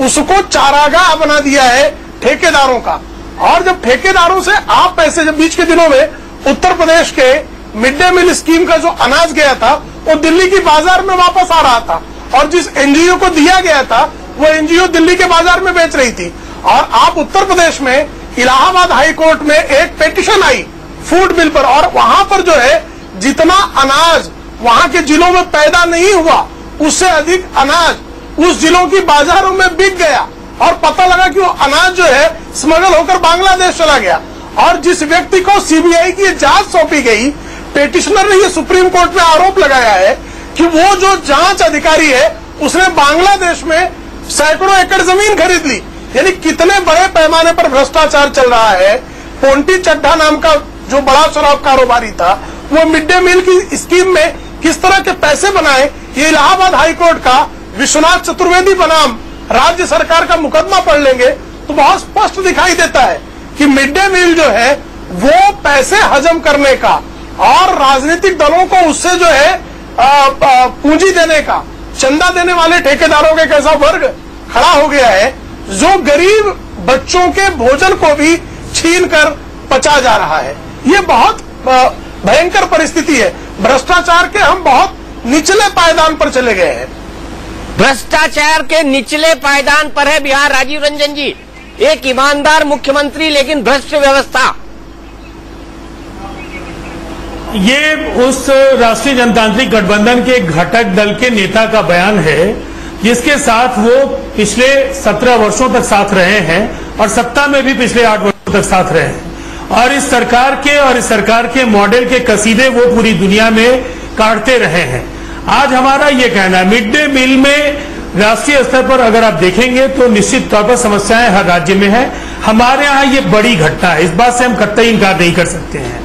उसको चारागाह बना दिया है ठेकेदारों का। और जब ठेकेदारों से आप पैसे, जब बीच के दिनों में उत्तर प्रदेश के मिड डे मील स्कीम का जो अनाज गया था वो दिल्ली की बाजार में वापस आ रहा था, और जिस एनजीओ को दिया गया था वो एनजीओ दिल्ली के बाजार में बेच रही थी। और आप उत्तर प्रदेश में इलाहाबाद हाई कोर्ट में एक पिटीशन आई फूड बिल पर, और वहां पर जो है जितना अनाज वहां के जिलों में पैदा नहीं हुआ उससे अधिक अनाज उस जिलों की बाजारों में बिक गया, और पता लगा कि वो अनाज जो है स्मगल होकर बांग्लादेश चला गया। और जिस व्यक्ति को सीबीआई की जांच सौंपी गई, पिटिशनर ने ये सुप्रीम कोर्ट में आरोप लगाया है कि वो जो जांच अधिकारी है उसने बांग्लादेश में सैकड़ों एकड़ जमीन खरीद ली। यानी कितने बड़े पैमाने पर भ्रष्टाचार चल रहा है। पोंटी चड्ढा नाम का जो बड़ा शराब कारोबारी था, वो मिड डे मील की स्कीम में किस तरह के पैसे बनाए, ये इलाहाबाद हाईकोर्ट का विश्वनाथ चतुर्वेदी बनाम राज्य सरकार का मुकदमा पढ़ लेंगे तो बहुत स्पष्ट दिखाई देता है कि मिड डे मील जो है वो पैसे हजम करने का और राजनीतिक दलों को उससे जो है पूंजी देने का, चंदा देने वाले ठेकेदारों का एक ऐसा वर्ग खड़ा हो गया है जो गरीब बच्चों के भोजन को भी छीन कर पचा जा रहा है। ये बहुत भयंकर परिस्थिति है। भ्रष्टाचार के हम बहुत निचले पायदान पर चले गए हैं। भ्रष्टाचार के निचले पायदान पर है बिहार। राजीव रंजन जी, एक ईमानदार मुख्यमंत्री लेकिन भ्रष्ट व्यवस्था। ये उस राष्ट्रीय जनतांत्रिक गठबंधन के घटक दल के नेता का बयान है जिसके साथ वो पिछले 17 वर्षों तक साथ रहे हैं और सत्ता में भी पिछले 8 वर्षों तक साथ रहे हैं, और इस सरकार के मॉडल के कसीदे वो पूरी दुनिया में काटते रहे हैं। आज हमारा ये कहना है, मिड डे मील में राष्ट्रीय स्तर पर अगर आप देखेंगे तो निश्चित तौर पर समस्याएं हर राज्य में है। हमारे यहाँ ये बड़ी घटना है, इस बात से हम कतई इनकार नहीं कर सकते हैं।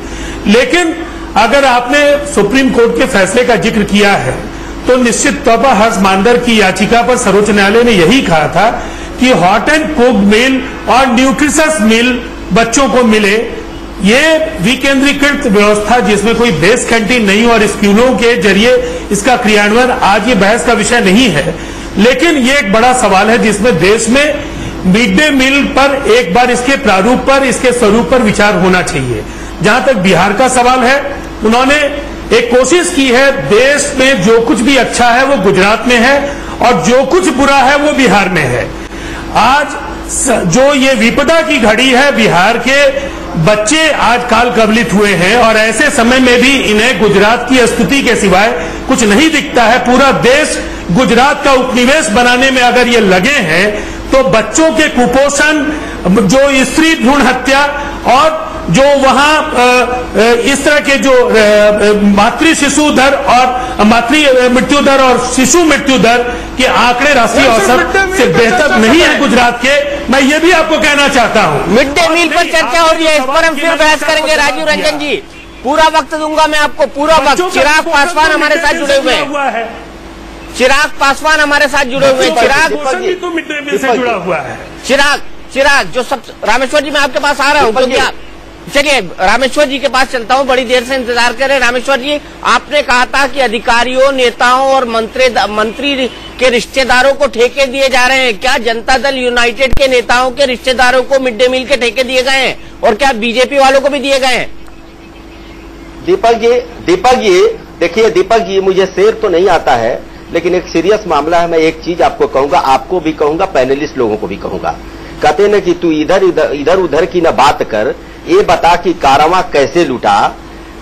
लेकिन अगर आपने सुप्रीम कोर्ट के फैसले का जिक्र किया है तो निश्चित तौर पर हर्ष मांदर की याचिका पर सर्वोच्च न्यायालय ने यही कहा था कि हॉट एंड कुक्ड मील और न्यूट्रिशियस मील बच्चों को मिले। ये विकेंद्रीकृत व्यवस्था जिसमें कोई बेस कैंटीन नहीं और स्कूलों के जरिए इसका क्रियान्वयन आज ये बहस का विषय नहीं है, लेकिन ये एक बड़ा सवाल है जिसमें देश में मिड डे मील पर एक बार इसके प्रारूप पर, इसके स्वरूप पर विचार होना चाहिए। जहां तक बिहार का सवाल है, उन्होंने एक कोशिश की है, देश में जो कुछ भी अच्छा है वो गुजरात में है और जो कुछ बुरा है वो बिहार में है। आज जो ये विपदा की घड़ी है, बिहार के बच्चे आज काल कबलित हुए हैं और ऐसे समय में भी इन्हें गुजरात की स्तुति के सिवाय कुछ नहीं दिखता है। पूरा देश गुजरात का उपनिवेश बनाने में अगर ये लगे हैं तो बच्चों के कुपोषण, जो स्त्री भ्रूण हत्या और जो वहां इस तरह के जो मातृ शिशु दर और मातृ मृत्यु दर और शिशु मृत्यु दर के आंकड़े राष्ट्रीय औसत से बेहतर नहीं है गुजरात के। मैं ये भी आपको कहना चाहता हूं। मिड डे मील पर चर्चा हो रही है, इस पर हम फिर बहस करेंगे। राजीव रंजन जी, पूरा वक्त दूंगा मैं आपको, पूरा वक्त। चिराग पासवान हमारे साथ जुड़े हुए हैं। चिराग पासवान हमारे साथ जुड़े हुए हैं। चिराग तो मिड डे मील से जुड़ा हुआ है। चिराग जो सब, रामेश्वर जी मैं आपके पास आ रहा हूँ, क्योंकि चलिए रामेश्वर जी के पास चलता हूं, बड़ी देर से इंतजार कर रहे हैं। रामेश्वर जी, आपने कहा था कि अधिकारियों, नेताओं और मंत्री के रिश्तेदारों को ठेके दिए जा रहे हैं। क्या जनता दल यूनाइटेड के नेताओं के रिश्तेदारों को मिड डे मील के ठेके दिए गए हैं और क्या बीजेपी वालों को भी दिए गए हैं? दीपक जी देखिए, दीपक जी, मुझे शेर तो नहीं आता है, लेकिन एक सीरियस मामला है। मैं एक चीज आपको कहूंगा, आपको भी कहूंगा, पैनलिस्ट लोगों को भी कहूंगा। कहते न कि तू इधर उधर की न बात कर, ये बता कि कारवां कैसे लूटा,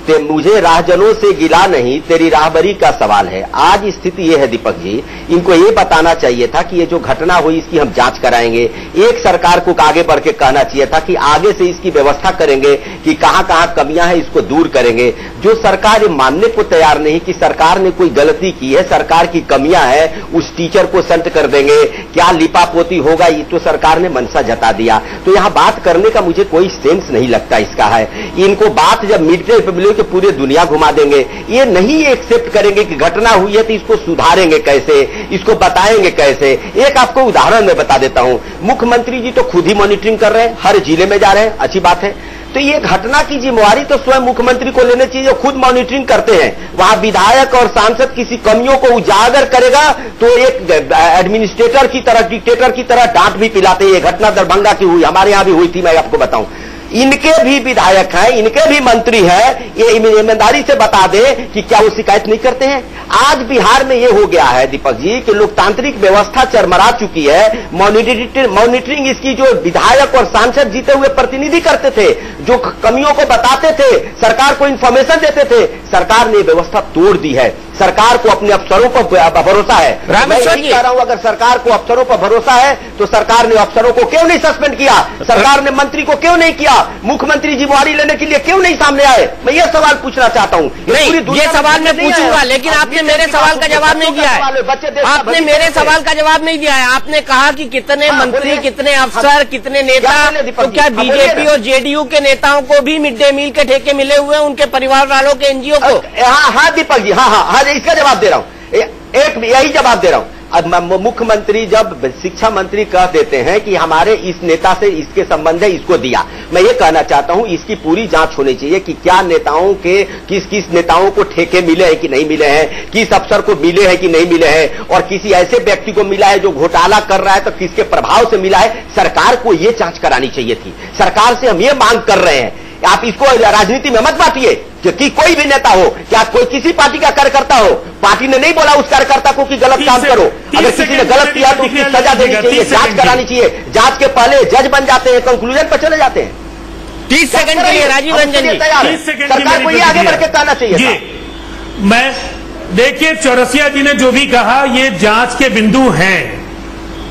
ते मुझे राहजनों से गिला नहीं, तेरी राहबरी का सवाल है। आज स्थिति ये है दीपक जी, इनको ये बताना चाहिए था कि ये जो घटना हुई इसकी हम जांच कराएंगे। एक सरकार को आगे बढ़ के कहना चाहिए था कि आगे से इसकी व्यवस्था करेंगे कि कहां कहां कमियां हैं, इसको दूर करेंगे। जो सरकार ये मानने को तैयार नहीं कि सरकार ने कोई गलती की है, सरकार की कमियां है, उस टीचर को संट कर देंगे, क्या लिपापोती होगा, ये तो सरकार ने मनसा जता दिया। तो यहां बात करने का मुझे कोई सेंस नहीं लगता इसका है। इनको बात जब मिड डे मील के पूरे दुनिया घुमा देंगे। ये नहीं एक्सेप्ट करेंगे कि घटना हुई है तो इसको सुधारेंगे कैसे, इसको बताएंगे कैसे। एक आपको उदाहरण मैं बता देता हूं, मुख्यमंत्री जी तो खुद ही मॉनिटरिंग कर रहे हैं, हर जिले में जा रहे हैं, अच्छी बात है। तो ये घटना की जिम्मेवारी तो स्वयं मुख्यमंत्री को लेनी चाहिए, खुद मॉनिटरिंग करते हैं। वहां विधायक और सांसद किसी कमियों को उजागर करेगा तो एक एडमिनिस्ट्रेटर की तरह, डिक्टेटर की तरह डांट भी पिलाते हैं। ये घटना दरभंगा की हुई, हमारे यहां भी हुई थी, मैं आपको बताऊं। इनके भी विधायक हैं, इनके भी मंत्री हैं, ये ईमानदारी से बता दे कि क्या वो शिकायत नहीं करते हैं। आज बिहार में ये हो गया है दीपक जी कि लोकतांत्रिक व्यवस्था चरमरा चुकी है। मॉनिटरिंग इसकी जो विधायक और सांसद जीते हुए प्रतिनिधि करते थे, जो कमियों को बताते थे, सरकार को इंफॉर्मेशन देते थे, सरकार ने व्यवस्था तोड़ दी है। सरकार को अपने अफसरों पर भरोसा है। मैं यही कह रहा हूं, अगर सरकार को अफसरों पर भरोसा है तो सरकार ने अफसरों को क्यों नहीं सस्पेंड किया, सरकार ने मंत्री को क्यों नहीं किया, मुख्यमंत्री जिम्मेवारी लेने के लिए क्यों नहीं सामने आए। मैं ये सवाल पूछना चाहता हूं। ये सवाल मैं पूछूंगा, लेकिन आपने मेरे सवाल का जवाब नहीं दिया है। आपने मेरे सवाल का जवाब नहीं दिया है। आपने कहा कि कितने मंत्री, कितने अफसर, कितने नेता, तो क्या बीजेपी और जेडीयू के नेताओं को भी मिड डे मील के ठेके मिले हुए हैं, उनके परिवार वालों के एनजीओ को? हाँ दीपक जी, हाँ, इसका जवाब दे रहा हूं, एक यही जवाब दे रहा हूं। अब मुख्यमंत्री जब शिक्षा मंत्री कह देते हैं कि हमारे इस नेता से इसके संबंध है, इसको दिया, मैं ये कहना चाहता हूं इसकी पूरी जांच होनी चाहिए कि क्या नेताओं के किस नेताओं को ठेके मिले हैं कि नहीं मिले हैं, किस अफसर को मिले हैं कि नहीं मिले हैं, और किसी ऐसे व्यक्ति को मिला है जो घोटाला कर रहा है तो किसके प्रभाव से मिला है। सरकार को ये जांच करानी चाहिए थी। सरकार से हम ये मांग कर रहे हैं, आप इसको राजनीति में मत बांटिए कि कोई भी नेता हो, क्या कोई किसी पार्टी का कार्यकर्ता हो, पार्टी ने नहीं बोला उस कार्यकर्ता को कि गलत काम करो। अगर किसी ने गलत किया तो उसकी सजा देनी चाहिए, जांच करानी चाहिए। जांच के पहले जज बन जाते हैं, कंक्लूजन पर चले जाते हैं। 30 सेकंड के लिए राजीव रंजन जी, सरकार को ये आगे बढ़ के कहना चाहिए। मैं देखिए, चौरसिया जी ने जो भी कहा ये जांच के बिंदु हैं,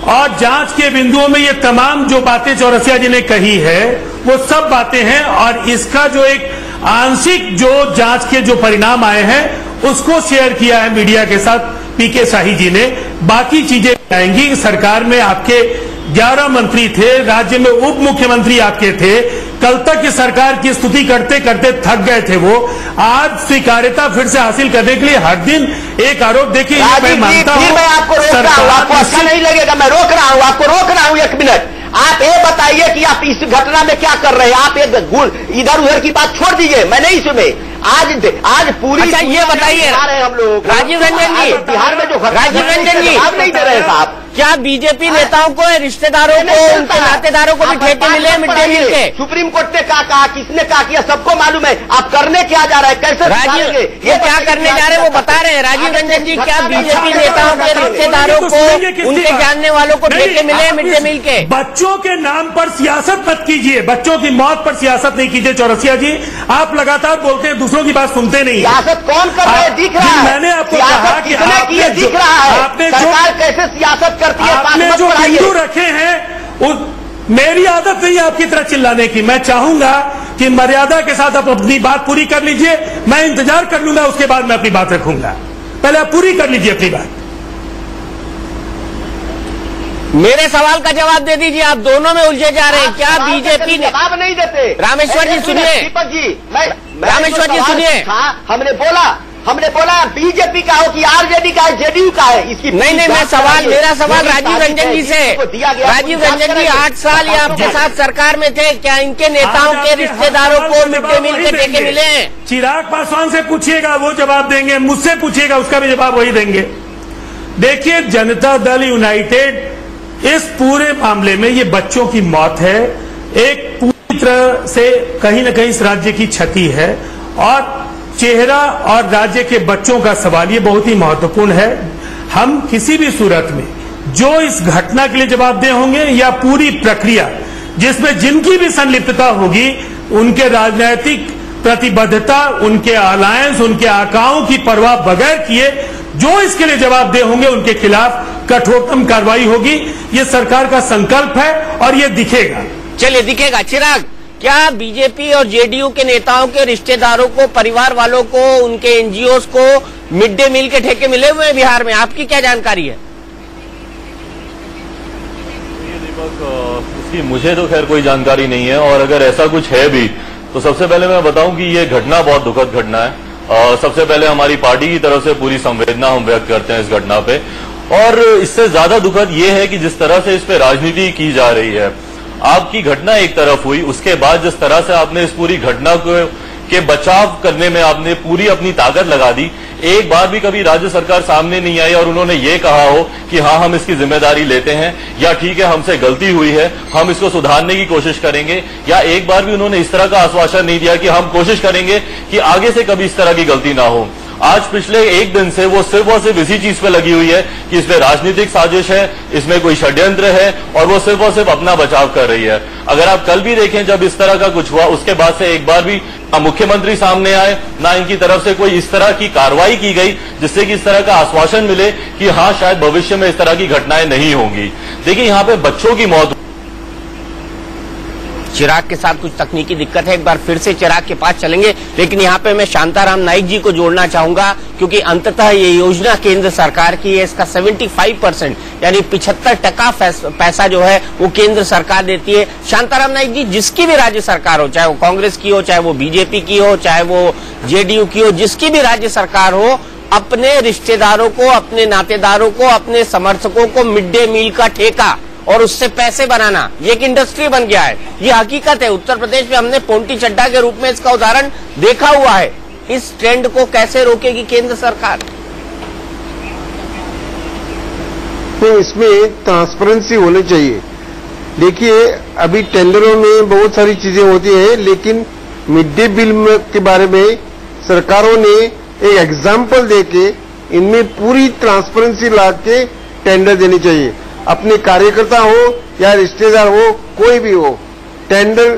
और जांच के बिंदुओं में ये तमाम जो बातें चौरसिया जी ने कही है वो सब बातें हैं, और इसका जो एक आंशिक जो जांच के जो परिणाम आए हैं उसको शेयर किया है मीडिया के साथ पीके शाही जी ने। बाकी चीजें आएंगी। सरकार में आपके 11 मंत्री थे, राज्य में उप मुख्यमंत्री आपके थे, कल तक की सरकार की स्तुति करते करते थक गए थे वो। आज स्वीकार्यता फिर से हासिल करने के लिए हर दिन एक आरोप। देखिए, मैं मानता हूं, मैं आपको रोक रहा हूं, आपको अच्छा नहीं लगेगा, मैं रोक रहा हूं, आपको रोक रहा हूं 1 मिनट। आप ये बताइए कि आप इस घटना में क्या कर रहे हैं। आप इधर उधर की बात छोड़ दीजिए, मैं नहीं सुने। आज पूरी, अच्छा ये बताइए हम लोग राजीव रंजन जी, बिहार में जो राजीव रंजन जी आप नहीं दे रहे साहब, क्या बीजेपी नेताओं को, रिश्तेदारों को, उनके नातेदारों को भी ठेके मिले मिड डे मील के? सुप्रीम कोर्ट ने क्या कहा, किसने क्या किया, सबको मालूम है। आप करने क्या जा रहे हैं, कैसे राजीव ये क्या करने जा रहे हैं वो बता रहे हैं। राजीव रंजन जी, क्या बीजेपी नेताओं के रिश्तेदारों को, उनके जानने वालों को ठेके मिले मिड डे मील के? बच्चों के नाम पर सियासत मत कीजिए, बच्चों की मौत पर सियासत नहीं कीजिए। चौरसिया जी, आप लगातार बोलते हैं, दूसरों की बात सुनते नहीं। सियासत कौन कर रहा है दिख रहा है। मैंने आपको कहा कि आपने दिख रहा है, आपने सरकार कैसे सियासत करती है, आपने जो बिंदु रखे हैं, मेरी आदत नहीं है आपकी तरह चिल्लाने की। मैं चाहूंगा कि मर्यादा के साथ आप अपनी बात पूरी कर लीजिए, मैं इंतजार कर लूंगा, उसके बाद मैं अपनी बात रखूंगा। पहले आप पूरी कर लीजिए अपनी बात। मेरे सवाल का जवाब दे दीजिए, आप दोनों में उलझे जा रहे हैं। क्या बीजेपी ने जवाब नहीं देते? रामेश्वर जी सुनिए, दीपक जी, रामेश्वर जी सुनिए, हमने बोला बीजेपी का हो कि आरजेडी का है, जेडीयू का है, इसकी नहीं, मेरा सवाल राजीव रंजन जी से। राजीव रंजन जी 8 साल ये आपके साथ सरकार में थे, क्या इनके नेताओं के रिश्तेदारों को मिड डे मील के ठेके मिले हैं? चिराग पासवान से पूछिएगा, वो जवाब देंगे। मुझसे पूछिएगा, उसका भी जवाब वही देंगे। देखिए, जनता दल यूनाइटेड इस पूरे मामले में ये बच्चों की मौत है, एक पूरी तरह से कहीं न कहीं इस राज्य की क्षति है, और चेहरा और राज्य के बच्चों का सवाल ये बहुत ही महत्वपूर्ण है। हम किसी भी सूरत में जो इस घटना के लिए जवाबदेह होंगे, या पूरी प्रक्रिया जिसमें जिनकी भी संलिप्तता होगी, उनके राजनीतिक प्रतिबद्धता, उनके अलायंस, उनके आकाओं की परवाह बगैर किए जो इसके लिए जवाबदेह होंगे, उनके खिलाफ कठोरतम कार्रवाई होगी। ये सरकार का संकल्प है और ये दिखेगा। चलिए, दिखेगा। चिराग, क्या बीजेपी और जेडीयू के नेताओं के रिश्तेदारों को, परिवार वालों को, उनके एनजीओ को मिड डे मील के ठेके मिले हुए हैं बिहार में? आपकी क्या जानकारी है? दीपक, इसकी मुझे तो खैर कोई जानकारी नहीं है, और अगर ऐसा कुछ है भी तो सबसे पहले मैं बताऊं कि ये घटना बहुत दुखद घटना है। सबसे पहले हमारी पार्टी की तरफ से पूरी संवेदना हम व्यक्त करते हैं इस घटना पे, और इससे ज्यादा दुखद ये है कि जिस तरह से इस पे राजनीति की जा रही है। आपकी घटना एक तरफ हुई, उसके बाद जिस तरह से आपने इस पूरी घटना के बचाव करने में आपने पूरी अपनी ताकत लगा दी, एक बार भी कभी राज्य सरकार सामने नहीं आई और उन्होंने ये कहा हो कि हाँ हम इसकी जिम्मेदारी लेते हैं, या ठीक है हमसे गलती हुई है हम इसको सुधारने की कोशिश करेंगे, या एक बार भी उन्होंने इस तरह का आश्वासन नहीं दिया कि हम कोशिश करेंगे कि आगे से कभी इस तरह की गलती ना हो। आज पिछले एक दिन से वो सिर्फ और सिर्फ इसी चीज पे लगी हुई है कि इसमें राजनीतिक साजिश है, इसमें कोई षड्यंत्र है, और वो सिर्फ और सिर्फ अपना बचाव कर रही है। अगर आप कल भी देखें जब इस तरह का कुछ हुआ, उसके बाद से एक बार भी ना मुख्यमंत्री सामने आए, ना इनकी तरफ से कोई इस तरह की कार्रवाई की गई जिससे कि इस तरह का आश्वासन मिले कि हाँ शायद भविष्य में इस तरह की घटनाएं नहीं होंगी। देखिए यहाँ पे बच्चों की मौत। चिराग के साथ कुछ तकनीकी दिक्कत है, एक बार फिर से चिराग के पास चलेंगे, लेकिन यहाँ पे मैं शांताराम नाइक जी को जोड़ना चाहूंगा क्योंकि अंततः ये योजना केंद्र सरकार की है। इसका 75% यानी 75% पैसा जो है वो केंद्र सरकार देती है। शांताराम नाइक जी, जिसकी भी राज्य सरकार हो, चाहे वो कांग्रेस की हो, चाहे वो बीजेपी की हो, चाहे वो जेडीयू की हो, जिसकी भी राज्य सरकार हो, अपने रिश्तेदारों को, अपने नातेदारों को, अपने समर्थकों को मिड डे मील का ठेका और उससे पैसे बनाना, ये एक इंडस्ट्री बन गया है। ये हकीकत है। उत्तर प्रदेश में हमने पोंटी चड्ढा के रूप में इसका उदाहरण देखा हुआ है। इस ट्रेंड को कैसे रोकेगी केंद्र सरकार? तो इसमें ट्रांसपेरेंसी होनी चाहिए। देखिए अभी टेंडरों में बहुत सारी चीजें होती है, लेकिन मिड डे मील के बारे में सरकारों ने एक एग्जाम्पल देके इनमें पूरी ट्रांसपेरेंसी ला के टेंडर देनी चाहिए। अपने कार्यकर्ता हो या रिश्तेदार हो, कोई भी हो, टेंडर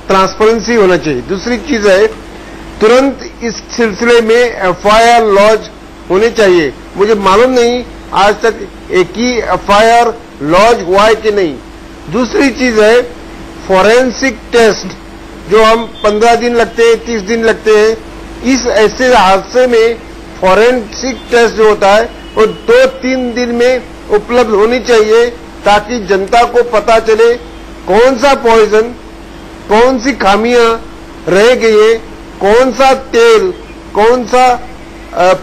ट्रांसपेरेंसी होना चाहिए। दूसरी चीज है, तुरंत इस सिलसिले में एफआईआर लॉन्च होने चाहिए। मुझे मालूम नहीं आज तक एक ही एफआईआर लॉन्च हुआ है कि नहीं। दूसरी चीज है फॉरेंसिक टेस्ट, जो हम 15 दिन लगते हैं, 30 दिन लगते हैं, इस ऐसे हादसे में फॉरेंसिक टेस्ट जो होता है वो 2-3 दिन में उपलब्ध होनी चाहिए, ताकि जनता को पता चले कौन सा पॉइजन, कौन सी खामियां रह गई है, कौन सा तेल, कौन सा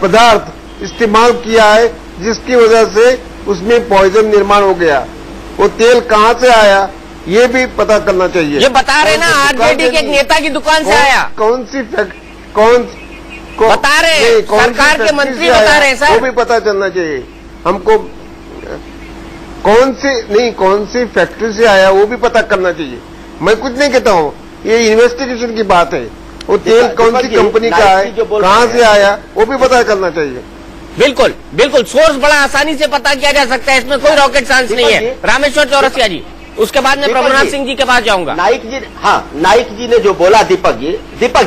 पदार्थ इस्तेमाल किया है जिसकी वजह से उसमें पॉइजन निर्माण हो गया। वो तेल कहां से आया ये भी पता करना चाहिए। ये बता रहे ना आरजेडी के एक नेता की दुकान से आया। कौन सी बता रहे, सरकार के मंत्री बता रहे हैं सर, वो भी पता चलना चाहिए हमको। कौन सी फैक्ट्री से आया वो भी पता करना चाहिए। मैं कुछ नहीं कहता हूँ, ये इन्वेस्टिगेशन की बात है। वो तेल कौन सी कंपनी का है, कहाँ से आया, वो भी पता करना चाहिए। बिल्कुल बिल्कुल, सोर्स बड़ा आसानी से पता किया जा सकता है, इसमें कोई रॉकेट साइंस नहीं है। रामेश्वर चौरसिया जी, उसके बाद मैं प्रभुनाथ सिंह जी के पास जाऊंगा। नाइक जी, हाँ नाइक जी ने जो बोला, दीपक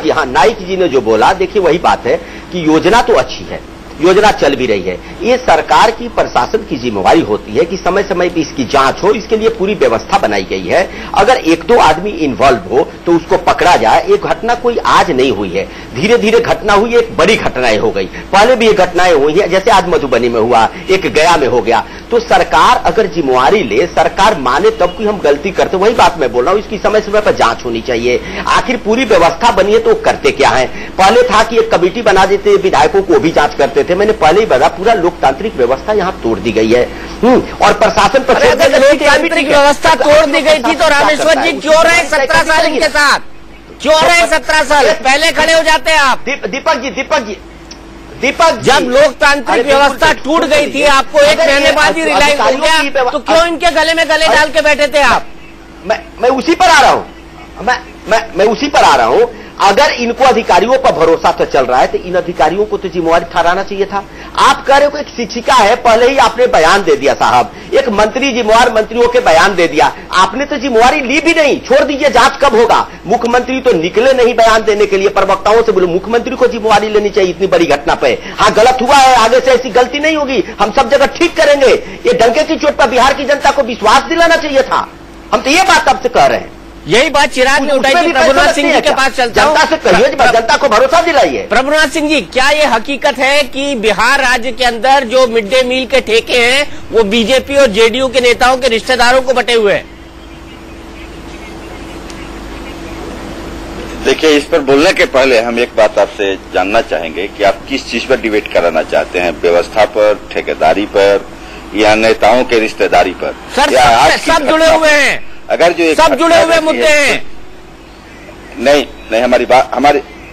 जी, हाँ नाइक जी ने जो बोला, देखिए वही बात है कि योजना तो अच्छी है, योजना चल भी रही है। ये सरकार की, प्रशासन की जिम्मेवारी होती है कि समय समय पर इसकी जांच हो, इसके लिए पूरी व्यवस्था बनाई गई है। अगर 1-2 आदमी इन्वॉल्व हो तो उसको पकड़ा जाए। एक घटना कोई आज नहीं हुई है, धीरे धीरे घटना हुई, एक बड़ी घटनाएं हो गई। पहले भी ये घटनाएं हुई है, जैसे आज मधुबनी में हुआ, एक गया में हो गया। तो सरकार अगर जिम्मेवारी ले, सरकार माने तब कोई हम गलती करते, वही बात मैं बोल रहा हूँ, इसकी समय समय पर जांच होनी चाहिए। आखिर पूरी व्यवस्था बनी है तो करते क्या है? पहले था कि एक कमेटी बना देते, विधायकों को भी जांच करते थे। मैंने पहले ही बताया, पूरा लोकतांत्रिक व्यवस्था यहाँ तोड़ दी गई है। और प्रशासन पर लोकतांत्रिक व्यवस्था तोड़ दी गई थी तो रामेश्वर जी क्यों रहे 17 साल इनके साथ? क्यों रहे 17 साल? पहले खड़े हो जाते हैं आप। दीपक, जब लोकतांत्रिक व्यवस्था टूट गई थी, आपको 1 महीने बाद ही रिलाइज हो गया, तो क्यों इनके गले में गले डाल के बैठे थे आप? मैं उसी पर आ रहा हूँ, मैं उसी पर आ रहा हूँ। अगर इनको अधिकारियों पर भरोसा तो चल रहा है तो इन अधिकारियों को तो जिम्मेवारी ठहराना चाहिए था। आप कह रहे हो एक शिक्षिका है, पहले ही आपने बयान दे दिया साहब, एक मंत्री जिम्मेवार मंत्रियों के बयान दे दिया, आपने तो जिम्मेवारी ली भी नहीं। छोड़ दीजिए जांच कब होगा, मुख्यमंत्री तो निकले नहीं बयान देने के लिए। प्रवक्ताओं से बोलो मुख्यमंत्री को जिम्मेवारी लेनी चाहिए इतनी बड़ी घटना पे। हाँ गलत हुआ है, आगे से ऐसी गलती नहीं होगी, हम सब जगह ठीक करेंगे। ये डंके की चोट पर बिहार की जनता को विश्वास दिलाना चाहिए था। हम तो ये बात आपसे कह रहे हैं। यही बात चिराग ने उठाई थी। प्रभुनाथ सिंह जी के पास चलता हूं, जनता से कहिए, जनता को भरोसा दिलाइए। प्रभुनाथ सिंह जी, क्या ये हकीकत है कि बिहार राज्य के अंदर जो मिड डे मील के ठेके हैं वो बीजेपी और जेडीयू के नेताओं के रिश्तेदारों को बटे हुए हैं? देखिए, इस पर बोलने के पहले हम एक बात आपसे जानना चाहेंगे कि आप किस चीज पर डिबेट कराना चाहते हैं, व्यवस्था पर, ठेकेदारी पर या नेताओं के रिश्तेदारी पर? सर, सब जुड़े हुए हैं। अगर जो सब जुड़े हुए मुद्दे हैं। नहीं,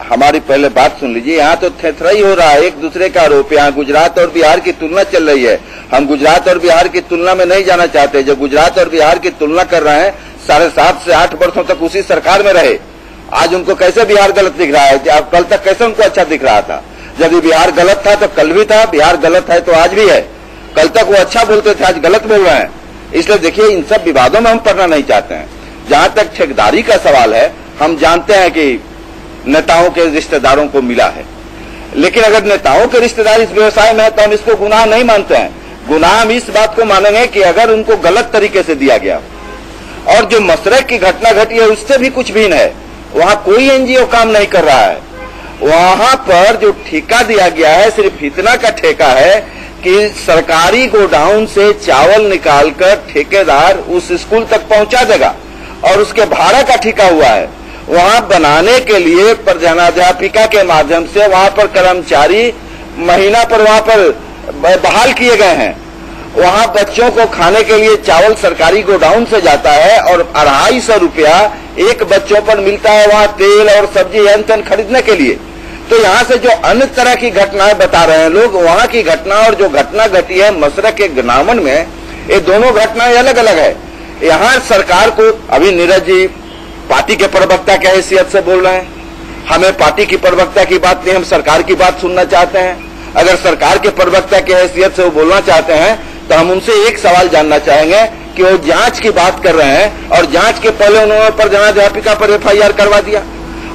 हमारी पहले बात सुन लीजिए। यहाँ तो थेथराई हो रहा है, एक दूसरे का आरोप। यहाँ गुजरात और बिहार की तुलना चल रही है। हम गुजरात और बिहार की तुलना में नहीं जाना चाहते। जो गुजरात और बिहार की तुलना कर रहे हैं, 7.5 से 8 वर्षों तक उसी सरकार में रहे। आज उनको कैसे बिहार गलत दिख रहा है? कल तक कैसे उनको अच्छा दिख रहा था? यदि बिहार गलत था तो कल भी था, बिहार गलत है तो आज भी है। कल तक वो अच्छा बोलते थे, आज गलत बोल रहे हैं। इसलिए देखिए, इन सब विवादों में हम पड़ना नहीं चाहते हैं। जहां तक ठेकेदारी का सवाल है, हम जानते हैं कि नेताओं के रिश्तेदारों को मिला है, लेकिन अगर नेताओं के रिश्तेदार इस व्यवसाय में है तो हम इसको गुनाह नहीं मानते हैं। गुनाह हम इस बात को मानेंगे कि अगर उनको गलत तरीके से दिया गया और जो मसरक की घटना घटी है उससे भी कुछ भिन्न है। वहां कोई एनजीओ काम नहीं कर रहा है। वहां पर जो ठेका दिया गया है, सिर्फ इतना का ठेका है कि सरकारी गोडाउन से चावल निकालकर ठेकेदार उस स्कूल तक पहुंचा देगा और उसके भाड़ा का ठेका हुआ है। वहां बनाने के लिए प्रधानाध्यापिका के माध्यम से वहां पर कर्मचारी महीना पर वहां पर बहाल किए गए हैं। वहां बच्चों को खाने के लिए चावल सरकारी गोडाउन से जाता है और 250 रुपया एक बच्चों पर मिलता है वहां तेल और सब्जी एन खरीदने के लिए। तो यहाँ से जो अन्य तरह की घटनाएं बता रहे हैं लोग, वहां की घटना और जो घटना घटी है मसरक के गनामन में, ये दोनों घटनाएं अलग अलग है। यहाँ सरकार को, अभी नीरज जी पार्टी के प्रवक्ता की हैसियत से बोल रहे हैं, हमें पार्टी की प्रवक्ता की बात नहीं, हम सरकार की बात सुनना चाहते हैं। अगर सरकार के प्रवक्ता की हैसियत से वो बोलना चाहते हैं तो हम उनसे एक सवाल जानना चाहेंगे कि वो जांच की बात कर रहे हैं और जांच के पहले उन्होंने प्रधानाध्यापिका पर FIR करवा दिया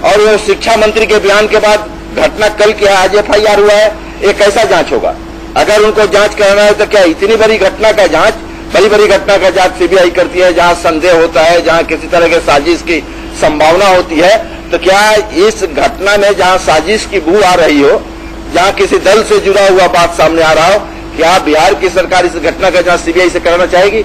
और वो शिक्षा मंत्री के बयान के बाद घटना कल की है, आज FIR हुआ है। ये कैसा जांच होगा? अगर उनको जांच करना है तो क्या इतनी बड़ी घटना का जांच, बड़ी घटना का जांच CBI करती है, जहां संदेह होता है, जहां किसी तरह के साजिश की संभावना होती है, तो क्या इस घटना में जहां साजिश की बू आ रही हो, जहां किसी दल से जुड़ा हुआ बात सामने आ रहा हो, क्या बिहार की सरकार इस घटना का जांच CBI से कराना चाहेगी?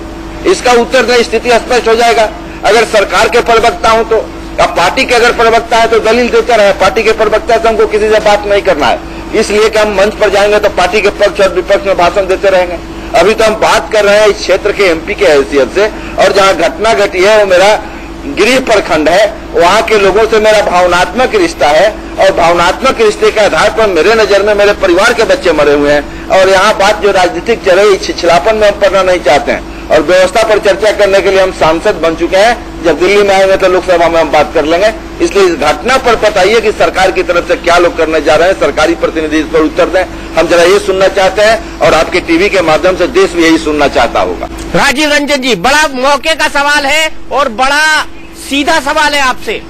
इसका उत्तर दें, स्थिति स्पष्ट हो जाएगा। अगर सरकार के प्रवक्ता हो तो, अब पार्टी के अगर प्रवक्ता है तो दलील देते रहे। पार्टी के प्रवक्ता से हमको किसी से बात नहीं करना है, इसलिए कि हम मंच पर जाएंगे तो पार्टी के पक्ष और विपक्ष में भाषण देते रहेंगे। अभी तो हम बात कर रहे हैं इस क्षेत्र के MP के हैसियत से, और जहां घटना घटी है वो मेरा गृह प्रखंड है, वहां के लोगों से मेरा भावनात्मक रिश्ता है और भावनात्मक रिश्ते के आधार पर मेरे नजर में मेरे परिवार के बच्चे मरे हुए हैं। और यहाँ बात जो राजनीतिक चल रही, छिछलापन में हम पढ़ना नहीं चाहते हैं। और व्यवस्था पर चर्चा करने के लिए हम सांसद बन चुके हैं। जब दिल्ली में आएंगे तो लोकसभा में हम बात कर लेंगे। इसलिए इस घटना पर बताइए कि सरकार की तरफ से क्या लोग करने जा रहे हैं, सरकारी प्रतिनिधि इस पर उत्तर दें। हम जरा ये सुनना चाहते हैं और आपके टीवी के माध्यम से देश भी यही सुनना चाहता होगा। राजीव रंजन जी, बड़ा मौके का सवाल है और बड़ा सीधा सवाल है आपसे।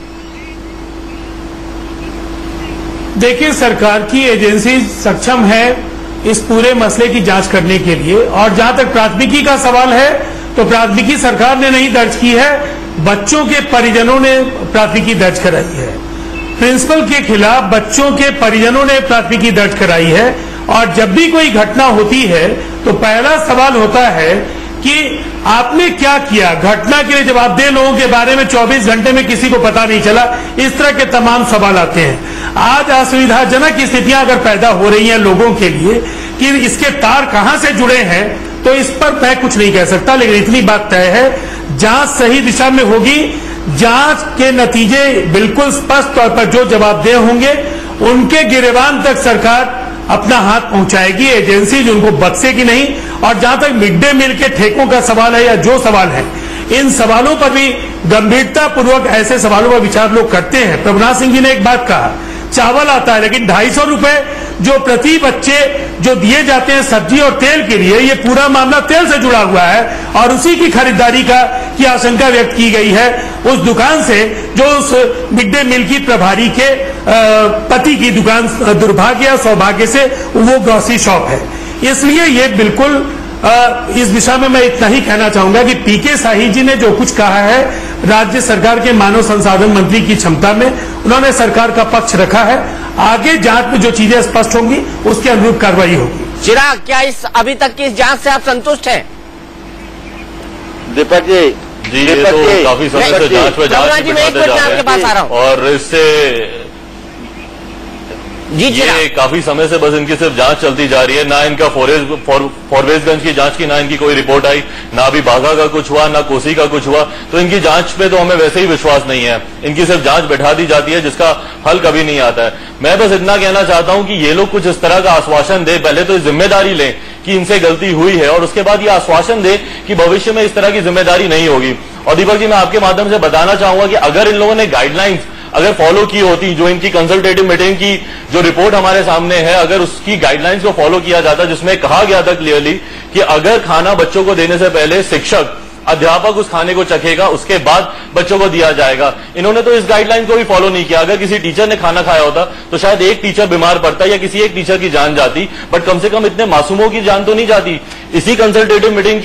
देखिए, सरकार की एजेंसी सक्षम है इस पूरे मसले की जांच करने के लिए, और जहां तक प्राथमिकी का सवाल है तो प्राथमिकी सरकार ने नहीं दर्ज की है, बच्चों के परिजनों ने प्राथमिकी दर्ज कराई है। प्रिंसिपल के खिलाफ बच्चों के परिजनों ने प्राथमिकी दर्ज कराई है। और जब भी कोई घटना होती है तो पहला सवाल होता है कि आपने क्या किया, घटना के लिए जवाबदेह लोगों के बारे में 24 घंटे में किसी को पता नहीं चला। इस तरह के तमाम सवाल आते हैं। आज असुविधाजनक स्थितियां अगर पैदा हो रही हैं लोगों के लिए कि इसके तार कहां से जुड़े हैं, तो इस पर मैं कुछ नहीं कह सकता, लेकिन इतनी बात तय है, जांच सही दिशा में होगी। जांच के नतीजे बिल्कुल स्पष्ट तौर पर जो जवाबदेह होंगे उनके गिरेबान तक सरकार अपना हाथ पहुंचाएगी, एजेंसी जो उनको बख्शेगी नहीं। और जहां तक मिड डे मील के ठेकों का सवाल है या जो सवाल है, इन सवालों पर भी गंभीरता पूर्वक ऐसे सवालों पर विचार लोग करते हैं। प्रभुनाथ सिंह जी ने एक बात कहा, चावल आता है लेकिन 250 रुपए जो प्रति बच्चे जो दिए जाते हैं सब्जी और तेल के लिए, ये पूरा मामला तेल से जुड़ा हुआ है और उसी की खरीदारी की आशंका व्यक्त की गई है उस दुकान से जो उस मिड डे मील की प्रभारी के पति की दुकान दुर्भाग्य या सौभाग्य से वो ग्रोसरी शॉप है। इसलिए ये बिल्कुल इस दिशा में मैं इतना ही कहना चाहूंगा कि पीके शाही जी ने जो कुछ कहा है राज्य सरकार के मानव संसाधन मंत्री की क्षमता में, उन्होंने सरकार का पक्ष रखा है। आगे जांच में जो चीजें स्पष्ट होंगी उसके अनुरूप कार्रवाई होगी। चिराग, क्या इस अभी तक की इस जांच से आप संतुष्ट हैं? दीपक जी, जी, ये तो काफी समय से जांच पे जांच बिठाते जा रहे हैं और इससे ये काफी समय से बस इनकी सिर्फ जांच चलती जा रही है। ना इनका फॉरवेजगंज की जांच की ना इनकी कोई रिपोर्ट आई, ना अभी बाघा का कुछ हुआ, ना कोसी का कुछ हुआ। तो इनकी जांच पे तो हमें वैसे ही विश्वास नहीं है। इनकी सिर्फ जांच बैठा दी जाती है जिसका हल कभी नहीं आता है। मैं बस इतना कहना चाहता हूं कि ये लोग कुछ इस तरह का आश्वासन दे, पहले तो जिम्मेदारी लें कि इनसे गलती हुई है और उसके बाद ये आश्वासन दे कि भविष्य में इस तरह की जिम्मेदारी नहीं होगी। और दीपक जी, मैं आपके माध्यम से बताना चाहूंगा कि अगर इन लोगों ने गाइडलाइंस अगर फॉलो की होती, जो इनकी कंसल्टेटिव मीटिंग की जो रिपोर्ट हमारे सामने है, अगर उसकी गाइडलाइंस को फॉलो किया जाता, जिसमें कहा गया था क्लियरली कि अगर खाना बच्चों को देने से पहले शिक्षक अध्यापक उस खाने को चखेगा, उसके बाद बच्चों को दिया जाएगा। इन्होंने तो इस गाइडलाइन को भी फॉलो नहीं किया। अगर किसी टीचर ने खाना खाया होता तो शायद एक टीचर बीमार पड़ता या किसी एक टीचर की जान जाती, बट कम से कम इतने मासूमों की जान तो नहीं जाती। इसी कंसल्टेटिव मीटिंग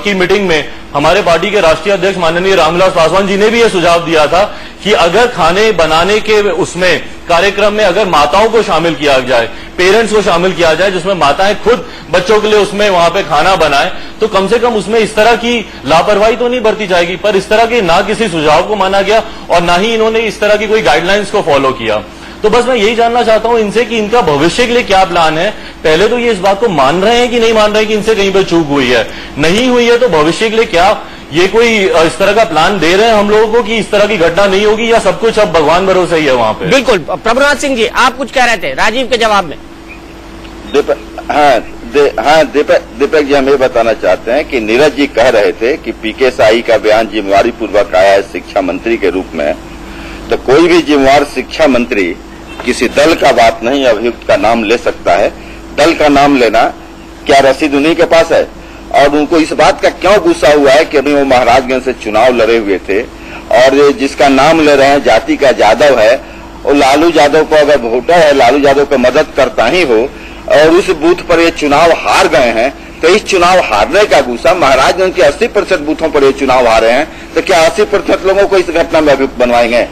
की मीटिंग में हमारे पार्टी के राष्ट्रीय अध्यक्ष माननीय रामविलास पासवान जी ने भी यह सुझाव दिया था कि अगर खाने बनाने के उसमें कार्यक्रम में अगर माताओं को शामिल किया जाए, पेरेंट्स को शामिल किया जाए, जिसमें माताएं खुद बच्चों के लिए उसमें वहां पे खाना बनाएं, तो कम से कम उसमें इस तरह की लापरवाही तो नहीं बरती जाएगी। पर इस तरह के ना किसी सुझाव को माना गया और ना ही इन्होंने इस तरह की कोई गाइडलाइंस को फॉलो किया। तो बस मैं यही जानना चाहता हूं इनसे कि इनका भविष्य के लिए क्या प्लान है। पहले तो ये इस बात को मान रहे हैं कि नहीं मान रहे हैं कि इनसे कहीं पर चूक हुई है, नहीं हुई है तो भविष्य के लिए क्या ये कोई इस तरह का प्लान दे रहे हैं हम लोगों को कि इस तरह की घटना नहीं होगी, या सब कुछ अब भगवान भरोसे ही है वहां पे? बिल्कुल। प्रभुनाथ सिंह जी, आप कुछ कह रहे थे राजीव के जवाब में। दीपक जी, हम ये बताना चाहते हैं कि नीरज जी कह रहे थे कि पीके शाही का बयान जिम्मेवारी पूर्वक आया है शिक्षा मंत्री के रूप में। तो कोई भी जिम्मेवार शिक्षा मंत्री किसी दल का बात नहीं, अभियुक्त का नाम ले सकता है। दल का नाम लेना क्या रसीद उन्हीं के पास है? और उनको इस बात का क्यों गुस्सा हुआ है कि अभी वो महाराजगंज से चुनाव लड़े हुए थे और जिसका नाम ले रहे हैं जाति का यादव है, और लालू यादव को अगर वोटर है, लालू यादव को मदद करता ही हो और उस बूथ पर ये चुनाव हार गए हैं, तो इस चुनाव हारने का गुस्सा, महाराजगंज के 80% बूथों पर ये चुनाव हारे हैं, तो क्या 80% लोगों को इस घटना में अभियुक्त बनवाएंगे?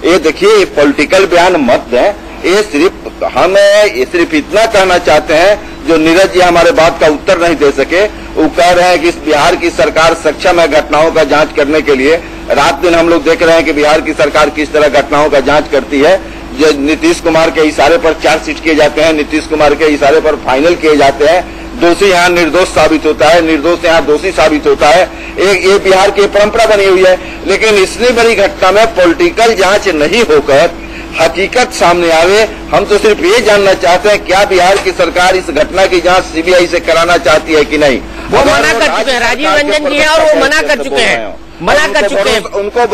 ये देखिए, पॉलिटिकल बयान मत दें। ये सिर्फ इतना कहना चाहते हैं, जो नीरज जी हमारे बात का उत्तर नहीं दे सके। वो कह रहे हैं कि बिहार की सरकार सक्षम है घटनाओं का जांच करने के लिए। रात दिन हम लोग देख रहे हैं कि बिहार की सरकार किस तरह घटनाओं का जांच करती है। जो नीतीश कुमार के इशारे पर चार्जशीट किए जाते हैं, नीतीश कुमार के इशारे पर फाइनल किए जाते हैं। दोषी यहाँ निर्दोष साबित होता है, निर्दोष यहाँ दोषी साबित होता है। ये बिहार की परंपरा बनी हुई है। लेकिन इतनी बड़ी घटना में पॉलिटिकल जांच नहीं होकर हकीकत सामने आवे। हम तो सिर्फ ये जानना चाहते हैं, क्या बिहार की सरकार इस घटना की जांच सीबीआई से कराना चाहती है कि नहीं? वो मना कर चुके हैं, राजीव रंजन जी हैं और वो मना कर चुके हैं, मना कर चुके हैं। उनको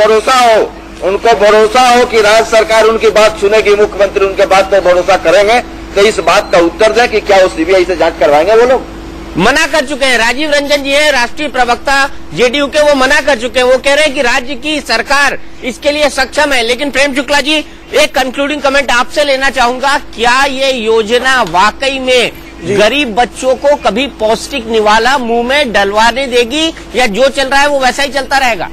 भरोसा हो कि राज्य सरकार उनकी बात सुनेगी, मुख्यमंत्री उनके बात पर भरोसा करेंगे, तो इस बात का उत्तर दें कि क्या वो सीबीआई से जांच करवाएंगे? वो लोग मना कर चुके हैं। राजीव रंजन जी है राष्ट्रीय प्रवक्ता जेडीयू के, वो मना कर चुके हैं। वो कह रहे हैं कि राज्य की सरकार इसके लिए सक्षम है। लेकिन प्रेम शुक्ला जी, एक कंक्लूडिंग कमेंट आपसे लेना चाहूंगा, क्या ये योजना वाकई में गरीब बच्चों को कभी पौष्टिक निवाला मुंह में डलवाने देगी, या जो चल रहा है वो वैसा ही चलता रहेगा?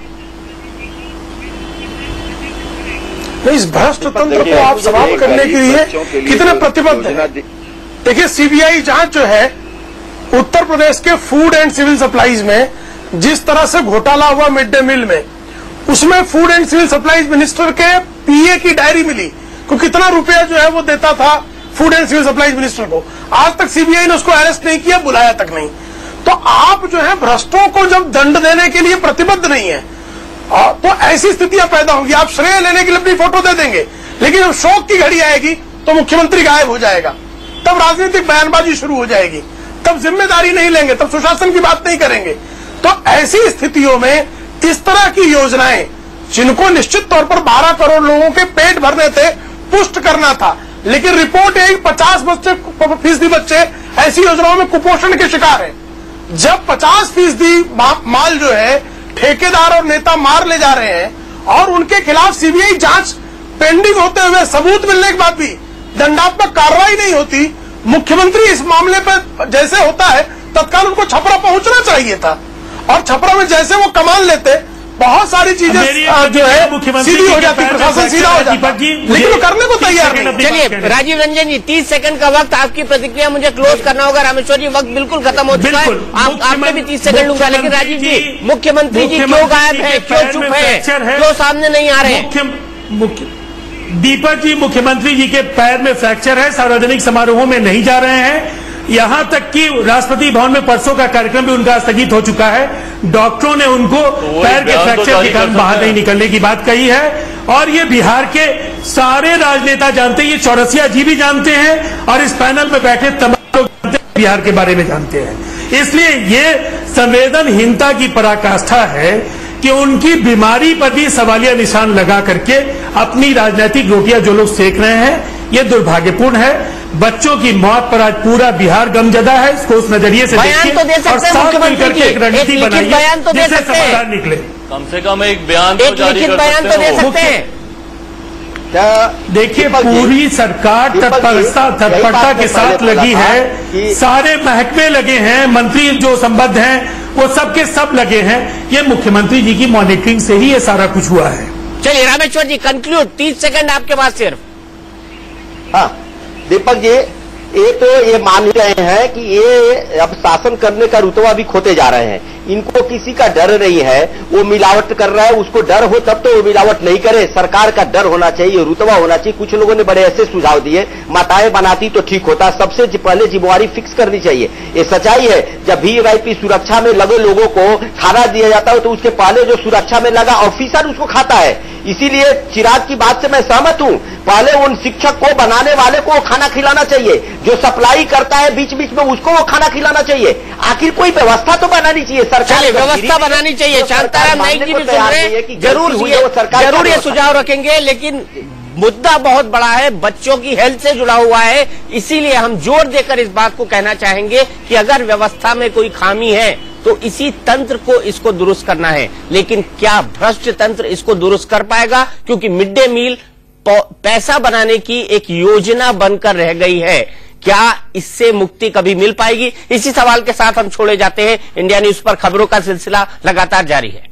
इस भ्रष्ट तंत्र को आप समाप्त करने के लिए कितने प्रतिबद्ध हैं? देखिए, सीबीआई जांच जो है उत्तर प्रदेश के फूड एंड सिविल सप्लाईज में जिस तरह से घोटाला हुआ मिड डे मील में, उसमें food and civil supplies minister के पीए की डायरी मिली कि कितना रुपया जो है वो देता था food and civil supplies minister को। आज तक सीबीआई ने उसको अरेस्ट नहीं किया, बुलाया तक नहीं। तो आप जो है भ्रष्टों को जब दंड देने के लिए प्रतिबद्ध नहीं है, तो ऐसी स्थितियां पैदा होंगी। आप श्रेय लेने के लिए अपनी फोटो दे देंगे, लेकिन जब शौक की घड़ी आएगी तो मुख्यमंत्री गायब हो जाएगा, तब राजनीतिक बयानबाजी शुरू हो जाएगी, तब जिम्मेदारी नहीं लेंगे, तब सुशासन की बात नहीं करेंगे। तो ऐसी स्थितियों में इस तरह की योजनाएं, जिनको निश्चित तौर पर 12 करोड़ लोगों के पेट भरने थे, पुष्ट करना था, लेकिन रिपोर्ट है 50% बच्चे ऐसी योजनाओं में कुपोषण के शिकार हैं। जब 50% माल जो है ठेकेदार और नेता मार ले जा रहे हैं और उनके खिलाफ सीबीआई जांच पेंडिंग होते हुए सबूत मिलने के बाद भी दंडात्मक कार्रवाई नहीं होती, मुख्यमंत्री इस मामले पर जैसे होता है तत्काल उनको छपरा पहुंचना चाहिए था, और छपरा में जैसे वो कमान लेते बहुत सारी चीजें जो है सीधी हो जाती, प्रशासन सीधा हो जाता, लेकिन वो करने को तैयार नहीं। चलिए राजीव रंजन जी, 30 सेकंड का वक्त, आपकी प्रतिक्रिया मुझे क्लोज करना होगा। रामेश्वर जी, वक्त बिल्कुल खत्म हो चुका है, आपने भी 30 सेकंड लूंगा। लेकिन राजीव जी, मुख्यमंत्री जी क्यों गायब है, क्यों चुप है, क्यों सामने नहीं आ रहे? दीपक जी, मुख्यमंत्री जी के पैर में फ्रैक्चर है, सार्वजनिक समारोहों में नहीं जा रहे हैं। यहां तक कि राष्ट्रपति भवन में परसों का कार्यक्रम भी उनका स्थगित हो चुका है। डॉक्टरों ने उनको पैर के फ्रैक्चर के कारण बाहर नहीं निकलने की बात कही है। और ये बिहार के सारे राजनेता जानते हैं, ये चौरसिया जी भी जानते हैं, और इस पैनल में बैठे तमाम लोग बिहार के बारे में जानते हैं। इसलिए ये संवेदनहीनता की पराकाष्ठा है कि उनकी बीमारी पर भी सवालिया निशान लगा करके अपनी राजनीतिक रोटियां जो लोग सेक रहे हैं, ये दुर्भाग्यपूर्ण है। बच्चों की मौत पर आज पूरा बिहार गमजदा है, इसको उस नजरिए से देखिए तो दे सकते हैं मुख्यमंत्री जी, एक रणनीति बनाइए बयान तो दे सकते हैं, समाधान निकले। कम से कम एक बयान तो जारी लिखित कर बयान तो दे सकते हैं। देखिए, पूरी सरकार तत्परता के साथ लगी है, सारे महकमे लगे हैं, मंत्री जो संबद्ध हैं वो सबके सब लगे हैं। ये मुख्यमंत्री जी की मॉनिटरिंग से ही ये सारा कुछ हुआ है। चलिए रामेश्वर जी, कंक्लूड, 30 सेकंड आपके पास सिर्फ। हाँ दीपक जी, ये मान रहे हैं कि ये अब शासन करने का रुतबा भी खोते जा रहे हैं। इनको किसी का डर नहीं है, वो मिलावट कर रहा है, उसको डर हो तब तो वो मिलावट नहीं करे। सरकार का डर होना चाहिए, रुतबा होना चाहिए। कुछ लोगों ने बड़े ऐसे सुझाव दिए, माताएं बनाती तो ठीक होता, सबसे पहले जिम्मेवारी फिक्स करनी चाहिए। ये सच्चाई है, जब वीआईपी सुरक्षा में लगे लोगों को खाना दिया जाता है तो उसके पहले जो सुरक्षा में लगा ऑफिसर उसको खाता है। इसीलिए चिराग की बात से मैं सहमत हूं, पहले उन शिक्षक को, बनाने वाले को खाना खिलाना चाहिए, जो सप्लाई करता है बीच बीच में उसको वो खाना खिलाना चाहिए। आखिर कोई व्यवस्था तो बनानी चाहिए, सरकार व्यवस्था बनानी चाहिए। शांताराम नाइक जी भी सुन रहे हैं, जरूर ये सुझाव रखेंगे, लेकिन मुद्दा बहुत बड़ा है, बच्चों की हेल्थ से जुड़ा हुआ है। इसीलिए हम जोर देकर इस बात को कहना चाहेंगे कि अगर व्यवस्था में कोई खामी है तो इसी तंत्र को इसको दुरुस्त करना है। लेकिन क्या भ्रष्ट तंत्र इसको दुरुस्त कर पाएगा? क्योंकि मिड डे मील पैसा बनाने की एक योजना बनकर रह गई है। क्या इससे मुक्ति कभी मिल पाएगी? इसी सवाल के साथ हम छोड़े जाते हैं। इंडिया न्यूज पर खबरों का सिलसिला लगातार जारी है।